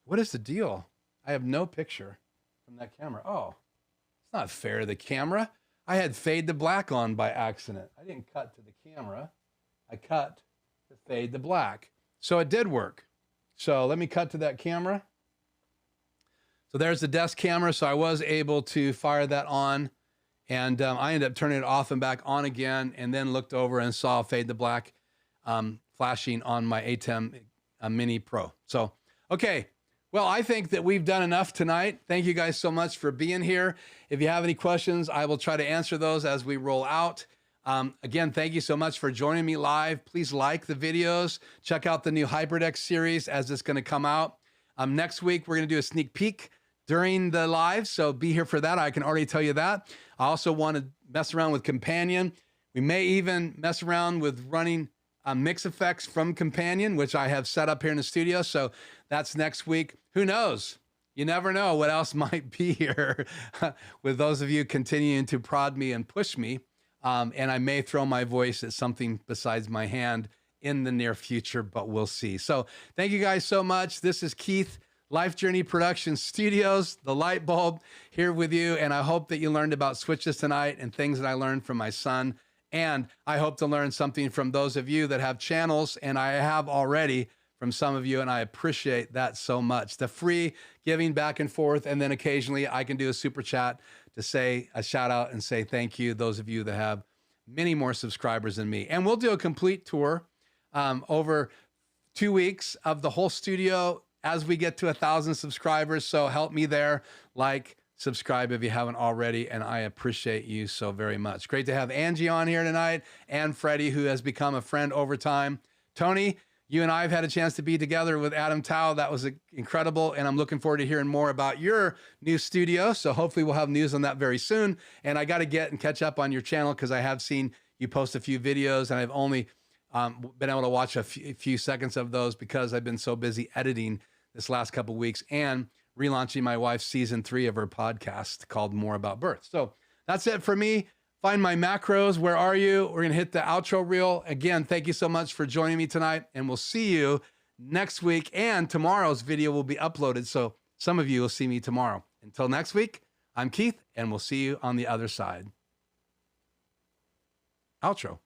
what is the deal? I have no picture from that camera. Oh, it's not fair to the camera. I had fade to black on by accident. I didn't cut to the camera. I cut to fade to black. So it did work. So let me cut to that camera. So there's the desk camera. So I was able to fire that on. And I ended up turning it off and back on again, and then looked over and saw fade to black flashing on my ATEM Mini Pro. So, okay. Well, I think that we've done enough tonight. Thank you guys so much for being here. If you have any questions, I will try to answer those as we roll out. Again, thank you so much for joining me live. Please like the videos. Check out the new HyperDeck series as it's going to come out. Next week, we're going to do a sneak peek during the live, so be here for that. I can already tell you that. I also want to mess around with Companion. We may even mess around with running mix effects from Companion, which I have set up here in the studio. So that's next week. Who knows? You never know what else might be here with those of you continuing to prod me and push me. And I may throw my voice at something besides my hand in the near future, but we'll see. So thank you guys so much. This is Keith, Life Journey Production Studios, the light bulb, here with you. And I hope that you learned about switches tonight and things that I learned from my son. And I hope to learn something from those of you that have channels, and I have already from some of you, and I appreciate that so much. The free giving back and forth, and then occasionally I can do a super chat to say a shout out and say thank you, those of you that have many more subscribers than me. And we'll do a complete tour over 2 weeks of the whole studio as we get to 1,000 subscribers. So help me there, like, subscribe if you haven't already, and I appreciate you so very much. Great to have Angie on here tonight, and Freddie, who has become a friend over time. Tony, you and I have had a chance to be together with Adam Tao. That was incredible, and I'm looking forward to hearing more about your new studio. So hopefully we'll have news on that very soon. And I got to get and catch up on your channel, because I have seen you post a few videos, and I've only been able to watch a few seconds of those because I've been so busy editing this last couple of weeks and relaunching my wife's season 3 of her podcast called More About Birth. So that's it for me. Find my macros. Where are you? We're going to hit the outro reel. Again, thank you so much for joining me tonight, and we'll see you next week. And tomorrow's video will be uploaded, so some of you will see me tomorrow. Until next week, I'm Keith, and we'll see you on the other side. Outro.